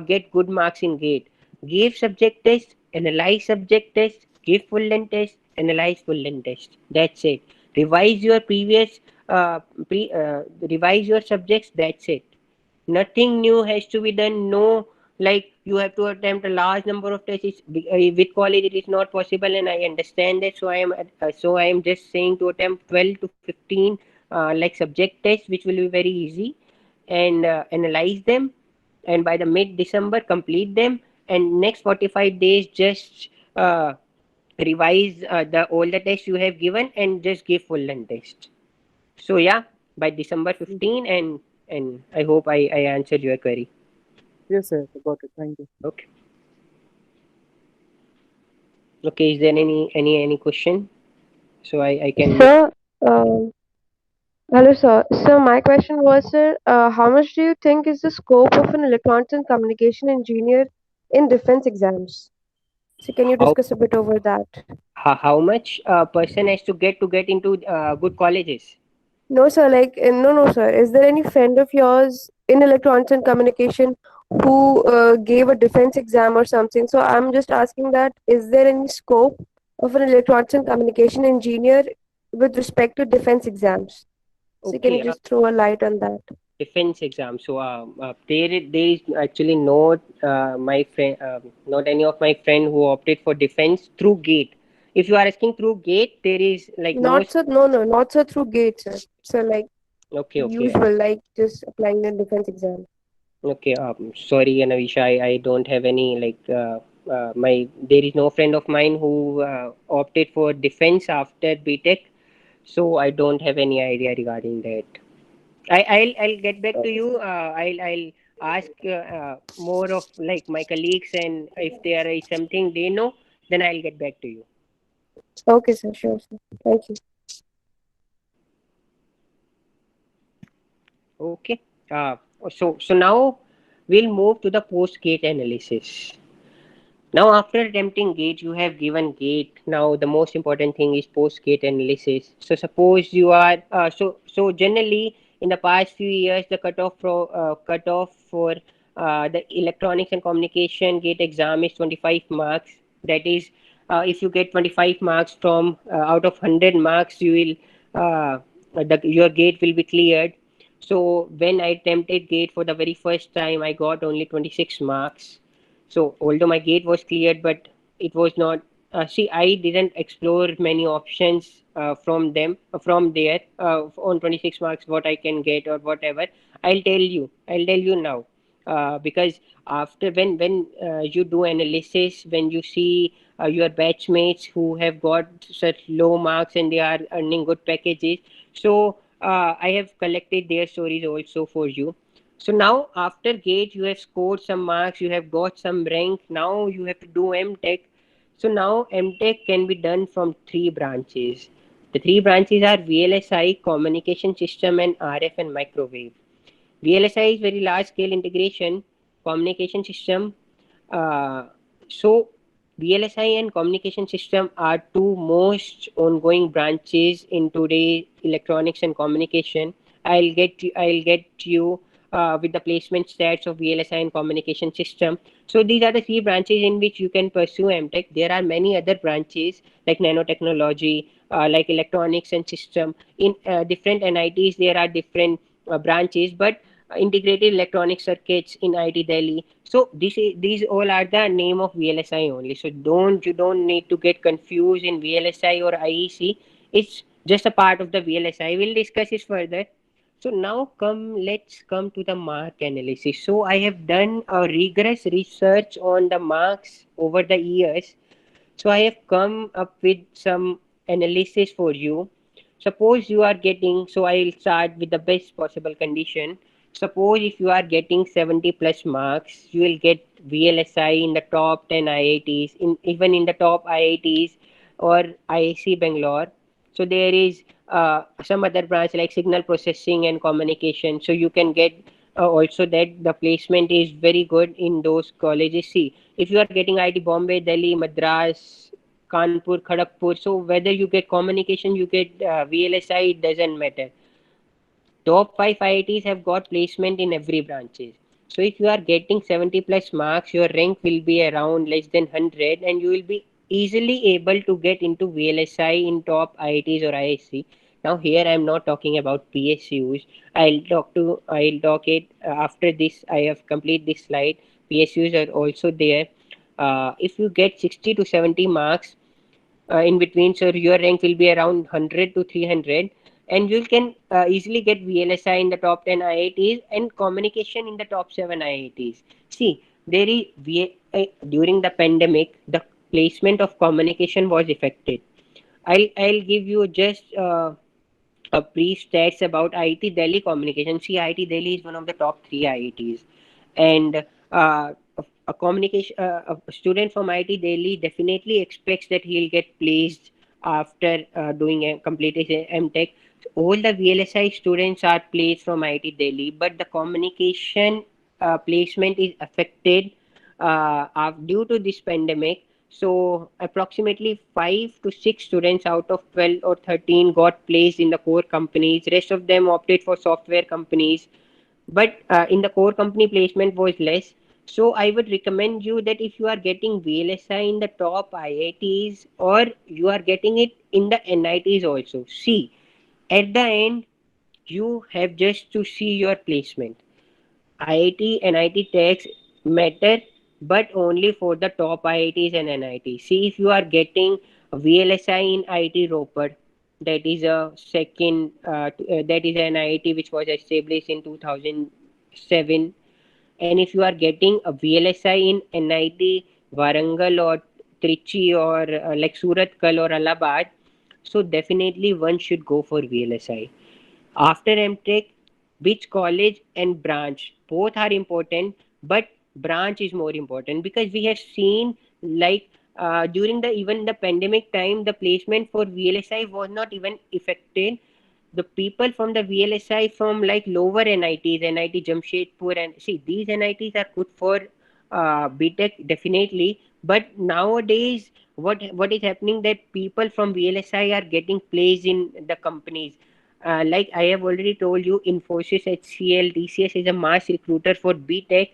get good marks in GATE. Give subject test, analyze subject test, give full length test, analyze full length test. That's it. Revise your previous revise your subjects. That's it. Nothing new has to be done. No, like you have to attempt a large number of tests. With college it is not possible, and I understand that. So I am just saying to attempt 12 to 15 like subject tests, which will be very easy, and analyze them, and by the mid December complete them, and next 45 days just revise the all the tests you have given and just give full length test. So yeah, by December 15, and I hope I answered your query. Yes, sir. Got it. Thank you. Okay. Okay, is there any question? So I can move. Sir, hello, sir. So my question was, sir, how much do you think is the scope of an electronics and communication engineer in defense exams? So can you how discuss a bit over that? how much a person has to get into good colleges? No, sir. No, no, sir. Is there any friend of yours in electronics and communication who gave a defense exam or something? So I'm just asking that, is there any scope of an electronics and communication engineer with respect to defense exams? So can you Okay, just throw a light on that? defense exam. So there is actually not my friend, not any of my friend who opted for defense through GATE. If you are asking through GATE, there is like no. Not so, no, no, not so through GATE, sir. So like Okay, okay. usual, like just applying the defense exam. Okay, sorry, Anavisha, I don't have any like there is no friend of mine who opted for defense after BTech, so I don't have any idea regarding that. I'll get back to Okay, you. sir. I'll ask more of like my colleagues, and if there is something they know, then I'll get back to you. Okay, sir. Sure, sir. Thank you. Okay. Uh, so now we'll move to the post gate analysis. Now, after attempting gate, you have given gate. Now, the most important thing is post gate analysis. So, suppose you are so generally in the past few years, the cutoff for the electronics and communication gate exam is 25 marks. That is, if you get 25 marks from out of 100 marks, you will your gate will be cleared. So, when I attempted gate for the very first time, I got only 26 marks. So although my gate was cleared, but it was not. See, I didn't explore many options from there on 26 marks what I can get or whatever. I'll tell you now. Because after when you do analysis, when you see your batchmates who have got such low marks and they are earning good packages, so I have collected their stories also for you. So now after GATE, you have scored some marks, you have got some rank. Now you have to do MTech. So now MTech can be done from three branches. The three branches are VLSI, Communication System, and RF and Microwave. VLSI is very large scale integration, communication system. Uh, so VLSI and communication system are two most ongoing branches in today electronics and communication. I'll get you with the placement stats of VLSI and communication system. So these are the three branches in which you can pursue MTech. There are many other branches like nanotechnology, like electronics and system. In different NITs, there are different branches, but integrated electronic circuits in IT Delhi. So these all are the name of VLSI only. So you don't need to get confused in VLSI or IEC. It's just a part of the VLSI. We'll discuss it further. So now let's come to the mark analysis. So I have done a rigorous research on the marks over the years. So I have come up with some analysis for you. Suppose you are getting, so I'll start with the best possible condition. Suppose if you are getting 70 plus marks, you will get VLSI in the top 10 IITs, even in the top IITs or IIC Bangalore. So there is some other branch like signal processing and communication. So you can get also that the placement is very good in those colleges. See, if you are getting IIT Bombay, Delhi, Madras, Kanpur, Kharagpur, so whether you get communication, you get VLSI, it doesn't matter. Top 5 IITs have got placement in every branches. So if you are getting 70 plus marks, your rank will be around less than 100 and you will be easily able to get into VLSI in top IITs or ISC. Now here I am not talking about PSUs. I'll talk it after this. I have complete this slide. PSUs are also there. If you get 60 to 70 marks, in between, so your rank will be around 100 to 300 and you can easily get VLSI in the top 10 IITs and communication in the top 7 IITs. See, there is during the pandemic the placement of communication was affected. I'll give you just a brief stats about IIT Delhi communication. See, IIT Delhi is one of the top 3 IITs, and a communication a student from IIT Delhi definitely expects that he'll get placed after doing a completed MTech. All the VLSI students are placed from IIT Delhi, but the communication placement is affected due to this pandemic. So approximately 5 to 6 students out of 12 or 13 got placed in the core companies. Rest of them opted for software companies. But in the core company placement was less. So I would recommend you that if you are getting VLSI in the top IITs or you are getting it in the NITs also. See, at the end, you have just to see your placement. IIT and IT tags matter, but only for the top IITs and NITs. See, if you are getting a VLSI in IIT Ropar, that is a second, that is an IIT which was established in 2007. And if you are getting a VLSI in NIT Warangal or Trichy or like Surathkal or Allahabad, so definitely one should go for VLSI. After MTech, which college and branch both are important, but branch is more important because we have seen like during the even the pandemic time, the placement for VLSI was not even affected. The people from the VLSI from like lower NITs, NIT Jamshedpur, and see these NITs are good for BTech definitely. But nowadays, what is happening that people from VLSI are getting placed in the companies. Like I have already told you, Infosys, HCL, TCS is a mass recruiter for BTech.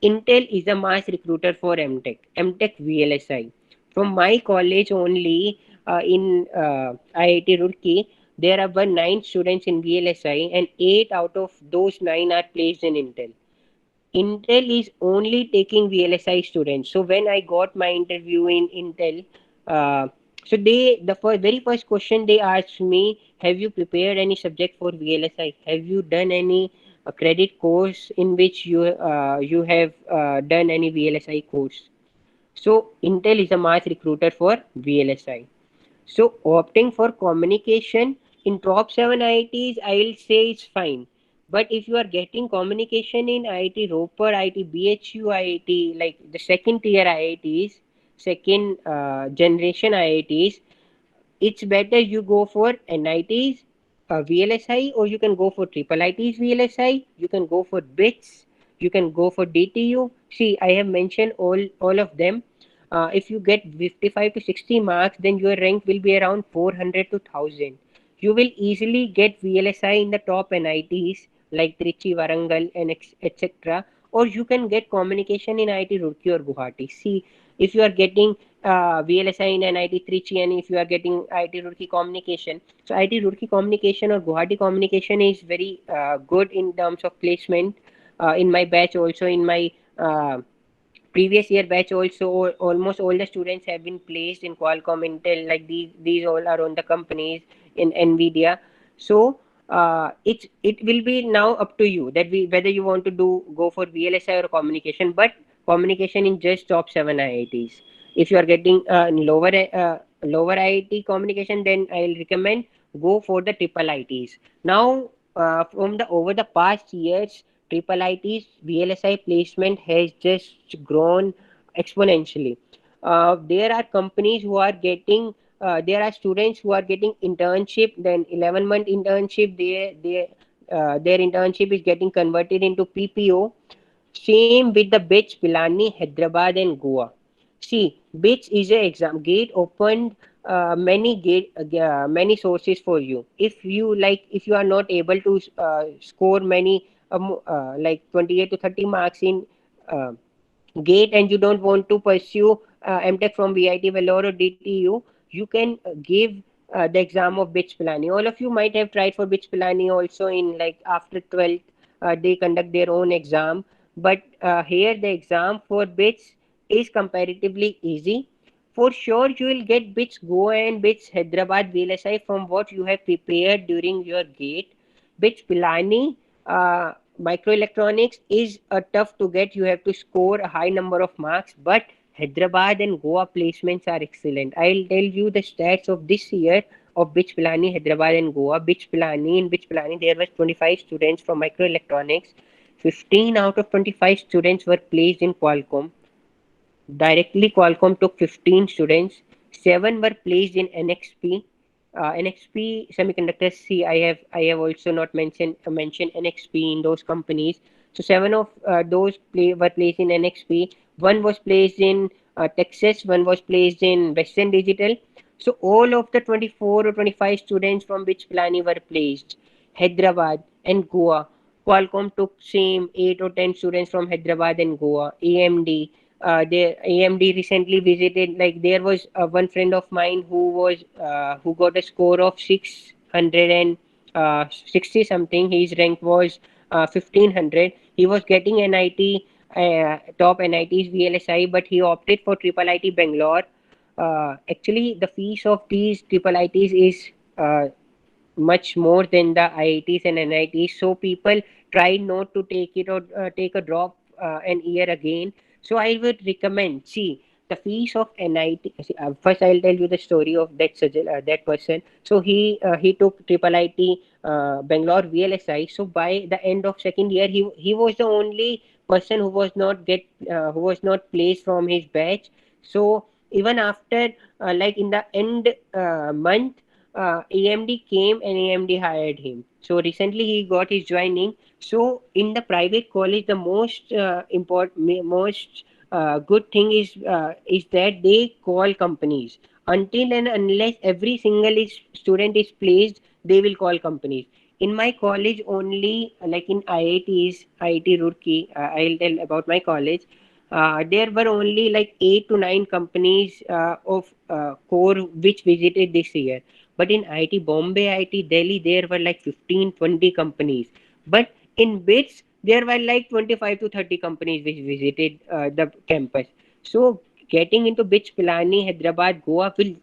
Intel is a mass recruiter for MTech, MTech VLSI. From my college only in IIT Roorkee, there are 9 students in VLSI, and 8 out of those 9 are placed in Intel. Intel is only taking VLSI students. So when I got my interview in Intel, uh, so very first question they asked me, have you prepared any subject for VLSI? Have you done any credit course in which you have done any VLSI course? So Intel is a mass recruiter for VLSI. So opting for communication in top 7 IITs, I will say it's fine. But if you are getting communication in IIT Ropar, IIT BHU, IIT, like the second tier IITs, second generation IITs, it's better you go for NITs, VLSI, or you can go for triple ITs VLSI, you can go for BITS, you can go for DTU. See, I have mentioned all of them. If you get 55 to 60 marks, then your rank will be around 400 to 1000. You will easily get VLSI in the top NITs like Trichy, Warangal, and etc. Or you can get communication in IIT Roorkee or Guwahati. See, if you are getting VLSI in NIT Trichy and if you are getting IIT Roorkee communication, so IIT Roorkee communication or Guwahati communication is very good in terms of placement. In my batch, also in my previous year batch, also almost all the students have been placed in Qualcomm, Intel, like these all are on the companies in Nvidia. So it will be now up to you that whether you want to go for VLSI or communication, but communication in just top 7 IITs. If you are getting lower IIT communication, then I'll recommend go for the triple ITs. Now from the over the past years, triple IT's VLSI placement has just grown exponentially. There are companies who are getting there are students who are getting internship, then 11-month internship. their internship is getting converted into PPO. Same with the BITS, Pilani, Hyderabad, and Goa. See, BITS is a exam. GATE opened many sources for you. If you are not able to score many like 28 to 30 marks in uh, GATE, and you don't want to pursue MTech from VIT Vellore or DTU, you can give the exam of BITS Pilani. All of you might have tried for BITS Pilani also in like after 12th. They conduct their own exam, but here the exam for BITS is comparatively easy. For sure, you will get BITS Goa and BITS Hyderabad VLSI from what you have prepared during your GATE. BITS Pilani microelectronics is tough to get. You have to score a high number of marks, but Hyderabad and Goa placements are excellent. I'll tell you the stats of this year of BITS Pilani, Hyderabad and Goa. BITS Pilani, there was 25 students from microelectronics. 15 out of 25 students were placed in Qualcomm. Directly, Qualcomm took 15 students. 7 were placed in NXP. NXP Semiconductors. See, I have also not mentioned NXP in those companies. So 7 of were placed in NXP. One was placed in Texas. One was placed in Western Digital. So all of the 24 or 25 students from which Pilani were placed. Hyderabad and Goa. Qualcomm took same 8 or 10 students from Hyderabad and Goa. AMD, the AMD recently visited. Like there was one friend of mine who got a score of 660 something. His rank was 1500. He was getting NIT, top NITs VLSI, but he opted for Triple IT Bangalore. Actually, the fees of these Triple ITs is much more than the IITs and NITs. So people try not to take it or take a drop an year again. So I would recommend, see, the fees of NIT. First, I'll tell you the story of that person. So he took Triple IT Bangalore VLSI. So by the end of second year, he was the only person who was not placed from his batch. So even after like in the end month, AMD came and AMD hired him. So recently he got his joining. So in the private college, the most good thing is that they call companies. Until and unless every single student is placed, they will call companies. In my college, only like in IITs, IIT Roorkee, I'll tell about my college. There were only like 8 to 9 companies of core which visited this year. But in IIT Bombay, IIT Delhi, there were like 15, 20 companies. But in BITS, there were like 25 to 30 companies which visited the campus. So getting into BITS Pilani, Hyderabad, Goa will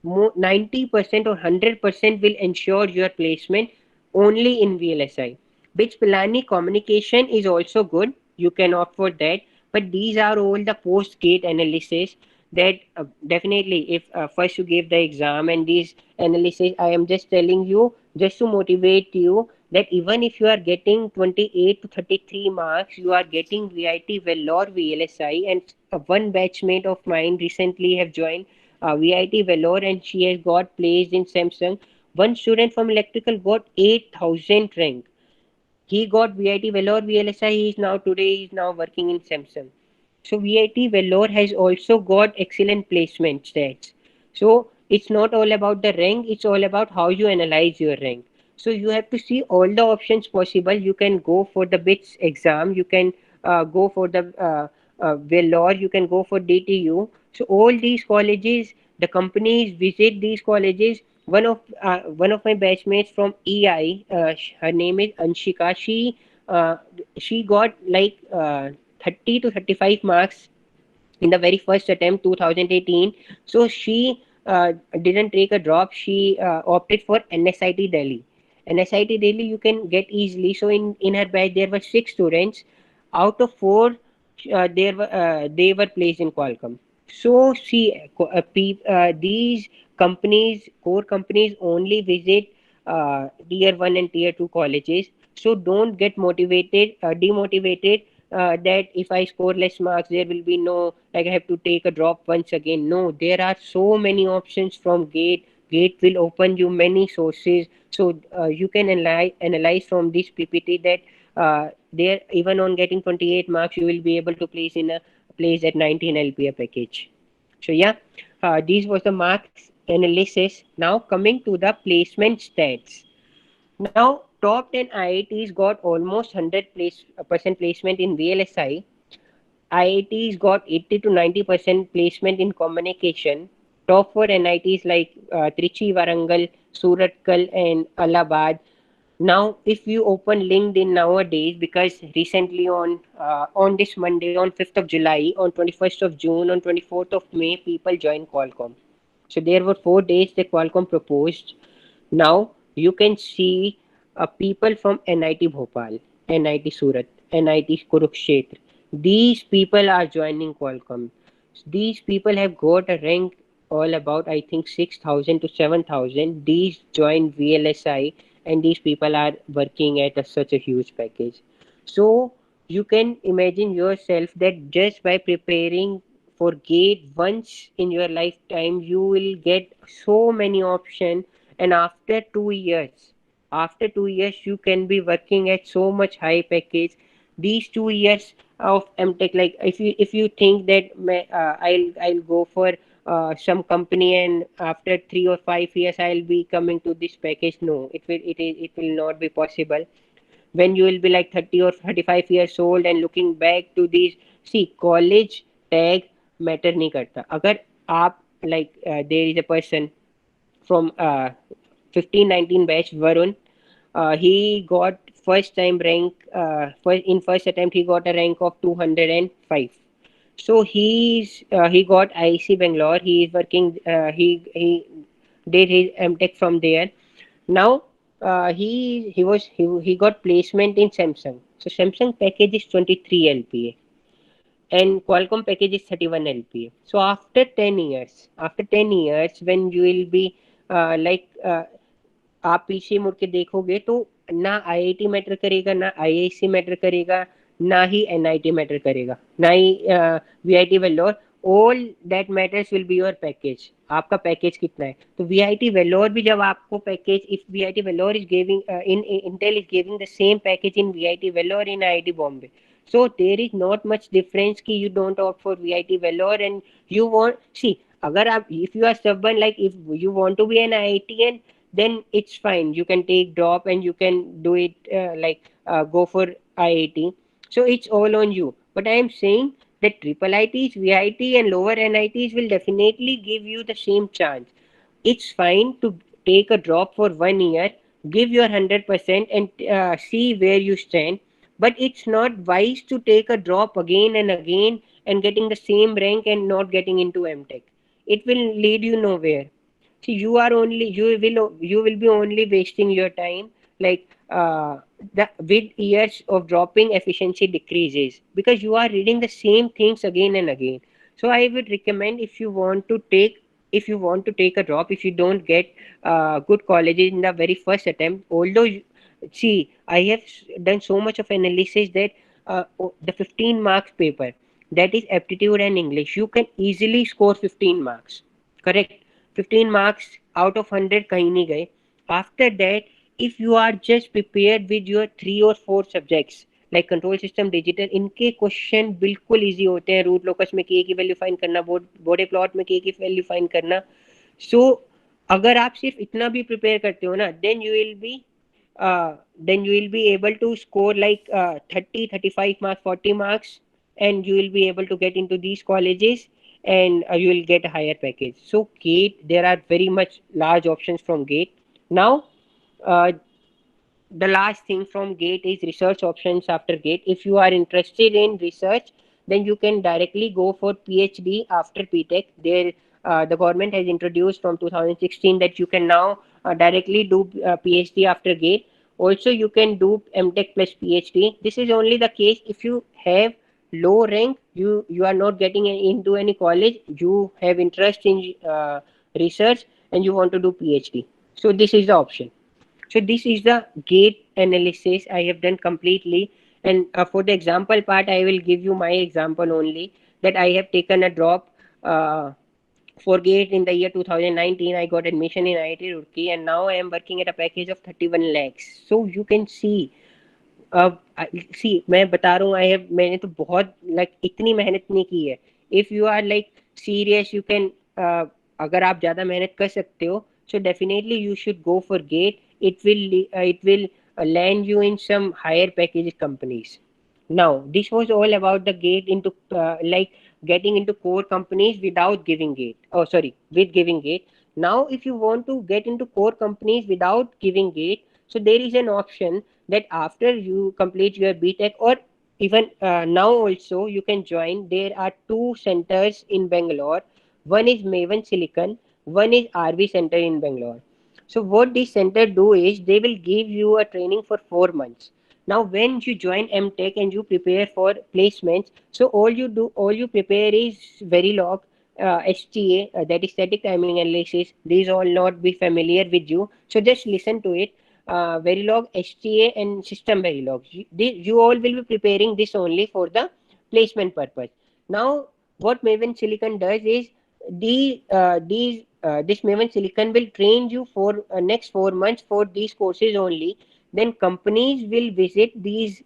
90% or 100% will ensure your placement only in VLSI. BITS Pilani communication is also good. You can opt for that. But these are all the post-gate analysis that definitely if first you give the exam and these analysis, I am just telling you just to motivate you that even if you are getting 28 to 33 marks, you are getting VIT Vellore VLSI. And one batchmate of mine recently have joined VIT Vellore and she has got placed in Samsung. One student from electrical got 8,000 rank. He got VIT Vellore VLSI. He is now working in Samsung. So VIT Vellore has also got excellent placement stats. So it's not all about the rank, it's all about how you analyze your rank. So you have to see all the options possible. You can go for the BITS exam, you can go for the Vellore, you can go for DTU. So all these colleges, the companies visit these colleges. One of my batchmates from EI, her name is Anshika. She got like 30 to 35 marks in the very first attempt 2018. So she didn't take a drop. She opted for NSIT Delhi. NSIT Delhi you can get easily. So in her batch there were 6 students. Out of 4, they were placed in Qualcomm. So see, these companies, core companies, only visit tier 1 and tier 2 colleges. So don't get demotivated that if I score less marks, there will be no, like I have to take a drop once again. No, there are so many options from GATE GATE will open you many sources. So you can analyze from this PPT that there, even on getting 28 marks, you will be able to place in a place at 19 LPA package. So yeah, these was the marks analysis. Now coming to the placement stats. Now top 10 IITs got almost 100% placement in VLSI. IITs got 80 to 90% placement in communication. Top four NITs like Trichy, Warangal, Suratkal, and Allahabad. Now, if you open LinkedIn nowadays, because recently on this Monday, on 5th of July, on 21st of June, on 24th of May, people joined Qualcomm. So there were 4 days that Qualcomm proposed. Now you can see people from NIT Bhopal, NIT Surat, NIT Kurukshetra. These people are joining Qualcomm. These people have got a rank all about, I think, 6,000 to 7,000. These join VLSI, and these people are working at such a huge package. So you can imagine yourself that just by preparing for GATE once in your lifetime, you will get so many options. And after 2 years, you can be working at so much high package. These 2 years of MTech, like if you think that I'll go for some company, and after 3 or 5 years I'll be coming to this package. No, it will not be possible. When you will be like 30 or 35 years old and looking back to these, see, college tag matter नहीं करता. अगर आप like there is a person from 15-19 batch, Varun. He got first time rank. In first attempt, he got a rank of 205. So he got IC Bangalore. He is working. He did his MTech from there. Now he got placement in Samsung. So Samsung package is 23 LPA and Qualcomm package is 31 LPA. So after 10 years, when you will be आप पीछे मुड़ के देखोगे तो ना IIT matter करेगा, ना IIC matter करेगा, ना ही एनआईटी मैटर करेगा, ना ही VIT Vellore. All that matters will be your package. आपका पैकेज कितना है. तो वीआईटी वेल्लोर भी जब आपको package, if VIT Vellore is giving in Intel is giving the same package in VIT Vellore in IIT Bombay. So there is not much difference कि you don't opt for VIT Vellore and you want, see, अगर आप, if you are stubborn, like if you want to be an IITian, then it's fine. You can take drop and you can do it go for IIT. So it's all on you. But I am saying that triple ITs, VIT and lower NITs will definitely give you the same chance. It's fine to take a drop for 1 year, give your 100% and see where you stand. But it's not wise to take a drop again and again and getting the same rank and not getting into MTech. It will lead you nowhere. See, you will be only wasting your time. Like with years of dropping, efficiency decreases because you are reading the same things again and again. So I would recommend, if you want to take a drop, if you don't get good colleges in the very first attempt, although see, I have done so much of analysis that the 15 marks paper, that is aptitude and English, you can easily score 15 marks. Correct? 15 marks out of 100 कहीं नहीं गए. After that, if you are just prepared with your 3 or 4 subjects like control system, digital, इनके question बिल्कुल easy होते हैं. Root locus में के की वैल्यू फाइंड करना, बॉडी प्लॉट में के की वैल्यू फाइंड करना. सो अगर आप सिर्फ इतना भी प्रिपेयर करते हो ना, then you will be able to score like 30, 35 marks, 40 marks, and you will be able to get into these colleges, and you will get a higher package. So GATE, there are very much large options from GATE. Now the last thing from GATE is research options after GATE. If you are interested in research, then you can directly go for PhD after PTech. There the government has introduced from 2016 that you can now directly do PhD after GATE. Also, you can do MTech plus PhD. This is only the case if you have low rank, you are not getting into any college, you have interest in research, and you want to do PhD. So this is the option. So this is the GATE analysis I have done completely. And for the example part, I will give you my example only, that I have taken a drop for GATE in the year 2019. I got admission in IIT Roorkee, and now I am working at a package of 31 lakhs. So you can see, अब सी मैं बता रहा हूँ, I have मैंने तो बहुत like इतनी मेहनत नहीं की है. If you are like serious you can, अगर आप ज्यादा मेहनत कर सकते हो, so definitely you should go for GATE. It will land you in some higher package companies. Now this was all about the GATE into like getting into core companies without giving GATE, oh sorry, with giving GATE. Now if you want to get into core companies without giving GATE, so there is an option that after you complete your BTech, or even now also you can join. There are two centers in Bangalore. One is Maven Silicon, one is RV Center in Bangalore. So what this center do is they will give you a training for 4 months. Now when you join MTech and you prepare for placements, so all you prepare is Verilog, STA, that is static timing analysis. These all not be familiar with you, so just listen to it. Verilog, STA, and system Verilog. You all will be preparing this only for the placement purpose. Now, what Maven Silicon does is this Maven Silicon will train you for next 4 months for these courses only. Then companies will visit these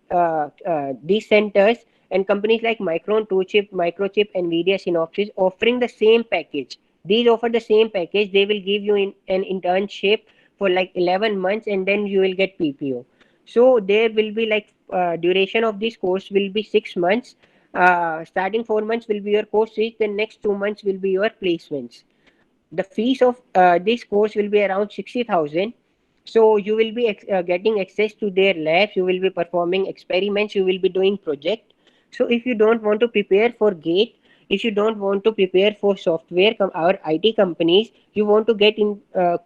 centers, and companies like Micron, Microchip, Nvidia, Synopsys offering the same package. These offer the same package. They will give you an internship for like 11 months, and then you will get PPO. So there will be like duration of this course will be 6 months. Starting 4 months will be your courses, then next 2 months will be your placements. The fees of this course will be around 60,000. So you will be getting access to their labs, you will be performing experiments, you will be doing project. So if you don't want to prepare for GATE, if you don't want to prepare for software or IT companies, you want to get in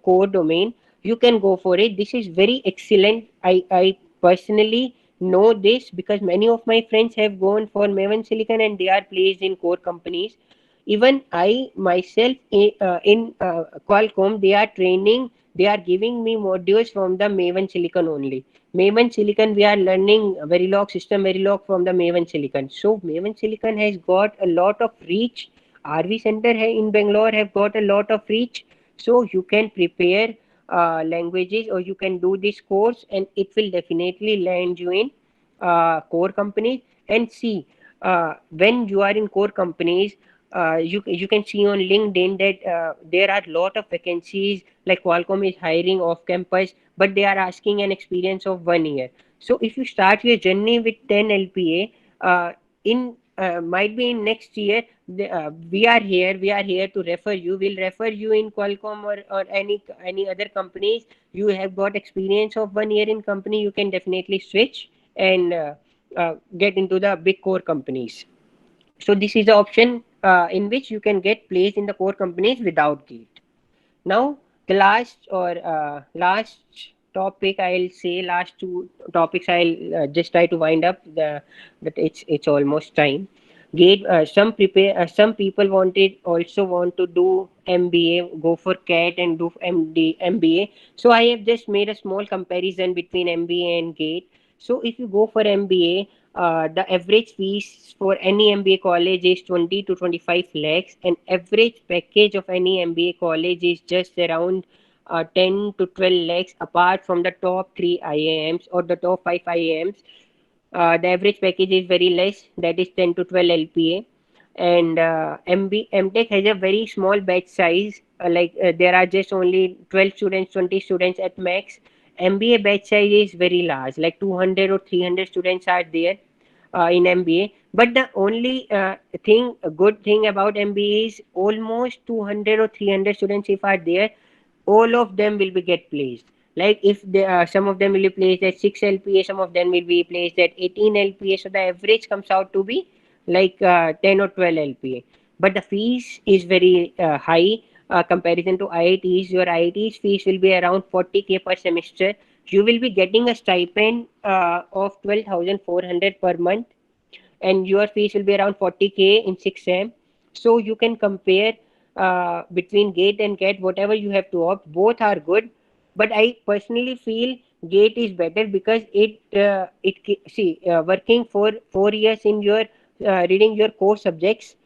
core domain, you can go for it. This is very excellent. I personally know this because many of my friends have gone for Maven Silicon and they are placed in core companies. Even I myself in Qualcomm, they are training, they are giving me modules from the Maven Silicon only. Maven Silicon, we are learning Verilog, system Verilog from the Maven Silicon. So Maven Silicon has got a lot of reach. RV Center in Bangalore have got a lot of reach. So you can prepare languages, or you can do this course, and it will definitely land you in core companies. And see, when you are in core companies, you can see on LinkedIn that there are a lot of vacancies, like Qualcomm is hiring off campus, but they are asking an experience of 1 year. So if you start your journey with 10 LPA, in might be in next year, we are here to refer you. We'll refer you in Qualcomm or any other companies. You have got experience of 1 year in company, you can definitely switch and get into the big core companies. So this is the option in which you can get placed in the core companies without GATE. Now the last topic, I'll say last two topics, I'll just try to wind up that it's almost time. GATE, some people want to do MBA, go for CAT and do MBA. So I have just made a small comparison between MBA and GATE. So if you go for MBA, the average fees for any MBA college is 20 to 25 lakhs, and average package of any MBA college is just around 10 to 12 lakhs. Apart from the top 3 IIMs or the top 5 IIMs, the average package is very less, that is 10 to 12 LPA. And MTech has a very small batch size, there are just only 12 students, 20 students at max. MBA batch size is very large, like 200 or 300 students are there in MBA. But the only good thing about MBA is almost 200 or 300 students if are there, all of them will be get placed. Like if some of them will be placed at 6 LPA, some of them will be placed at 18 LPA. So the average comes out to be like 10 or 12 LPA. But the fees is very high comparison to IITs. Your IITs fees will be around 40K per semester. You will be getting a stipend of 12,400 per month, and your fees will be around 40K in 6M. So you can compare between GATE and CAT, whatever you have to opt. Both are good, but I personally feel GATE is better because working for 4 years in your reading your core subjects.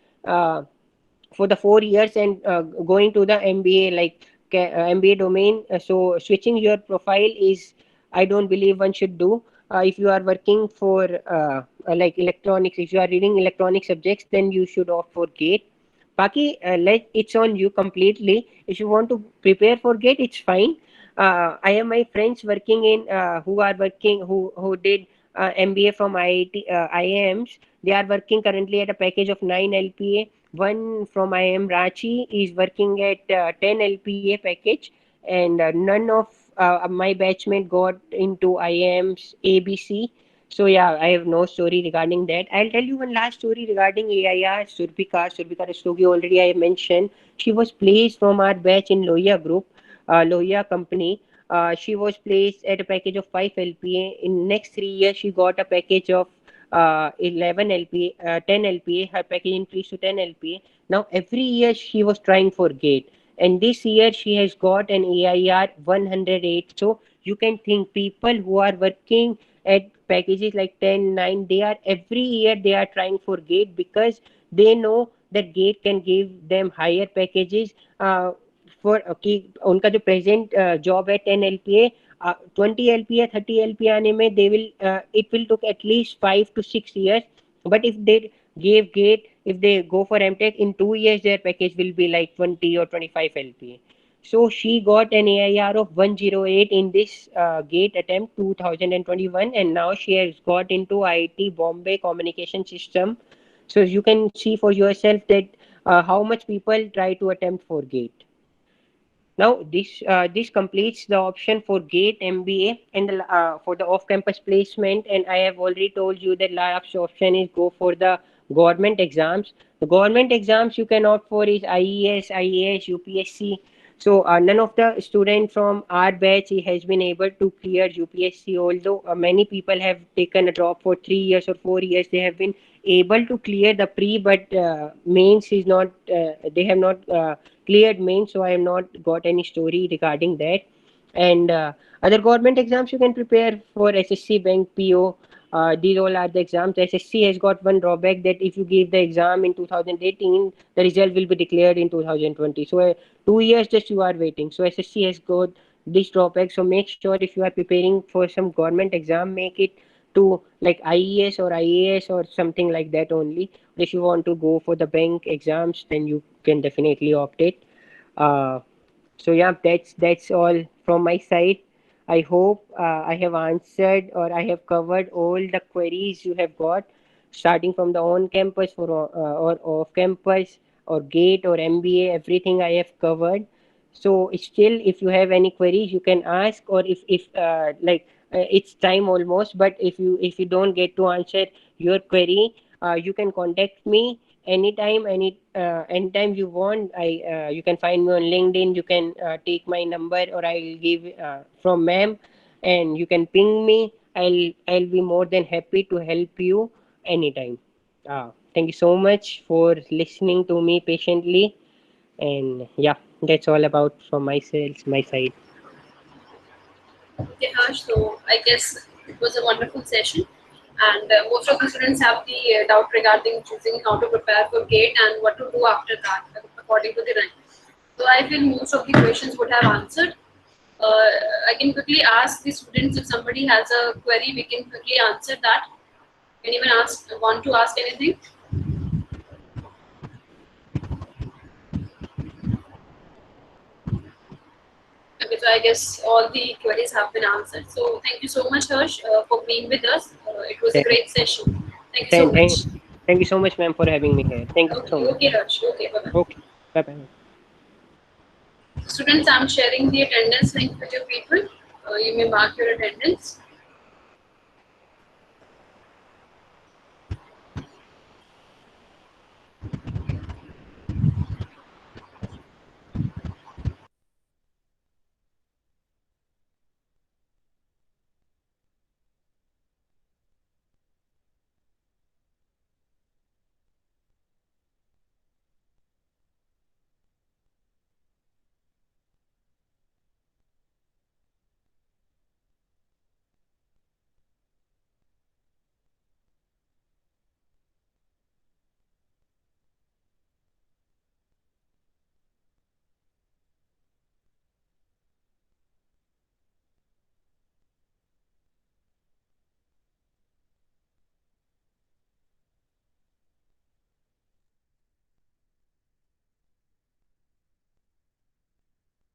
for the 4 years and going to the MBA, like MBA domain. So switching your profile is, I don't believe one should do. If you are working for like electronics, if you are reading electronic subjects, then you should opt for GATE. Baki, it's on you completely. If you want to prepare for GATE, it's fine. I have my friends working in who did MBA from IIT, IIMs. They are working currently at a package of 9 LPA. One from IIM Ranchi is working at 10 LPA package, and none of my batchmate got into IIM's ABC. So yeah, I have no story regarding that. I'll tell you one last story regarding AIR. Surbhika Rastogi, already I mentioned. She was placed from our batch in Lohia Group, Lohia company. She was placed at a package of 5 LPA. In next 3 years, she got a package of 11 LPA, 10 LPA. Her package increased to 10 LPA. Now every year she was trying for GATE, and this year she has got an AIR 108. So you can think, people who are working at packages like 10, 9, they are every year they are trying for GATE, because they know that GATE can give them higher packages. For कि उनका जो present job है 10 LPA, 20 LPA 30 LPA आने में they will it will took at least 5 to 6 years. But if they gave GATE, if they go for MTech, in 2 years their package will be like 20 or 25 LPA. So she got an AIR of 108 in this GATE attempt 2021, and now she has got into IIT Bombay Communication System. So you can see for yourself that how much people try to attempt for GATE. Now this completes the option for GATE MBA and for the off-campus placement. And I have already told you that last option is go for the government exams. The government exams you can opt for is IES, IAS, UPSC. So none of the students from our batch has been able to clear UPSC. Although many people have taken a drop for 3 years or 4 years, they have been able to clear the pre, but mains is not. They have not cleared mains, so I have not got any story regarding that. And other government exams you can prepare for SSC, Bank, PO. These all are the exams. SSC has got one drawback, that if you give the exam in 2018, the result will be declared in 2020. So 2 years just you are waiting. So SSC has got this drawback. So make sure if you are preparing for some government exam, make it to like IES or IAS or something like that only. If you want to go for the bank exams, then you can definitely opt it. So yeah, that's all from my side. I hope I have answered or I have covered all the queries you have got, starting from the on campus or off campus or GATE or MBA. Everything I have covered. So still, if you have any queries, you can ask, or if like it's time almost, but if you don't get to answer your query, you can contact me anytime, anytime you want. You can find me on LinkedIn. You can take my number, or I'll give from ma'am, and you can ping me. I'll be more than happy to help you anytime. Thank you so much for listening to me patiently, and yeah, that's all about from my side. Okay, Harsh. So I guess it was a wonderful session, and most of the students have the doubt regarding choosing how to prepare for GATE and what to do after that, according to the rank. So I feel most of the questions would have answered. I can quickly ask the students if somebody has a query. We can quickly answer that. Anyone want to ask anything? Okay, so I guess all the queries have been answered. So thank you so much, Harsh, for being with us. It was a great session. Thank you so much. Thank you so much, ma'am, for having me here. Thank you so much. Okay, Harsh. Okay, bye-bye. Okay, bye-bye. Students, I'm sharing the attendance link with you people. You may mark your attendance.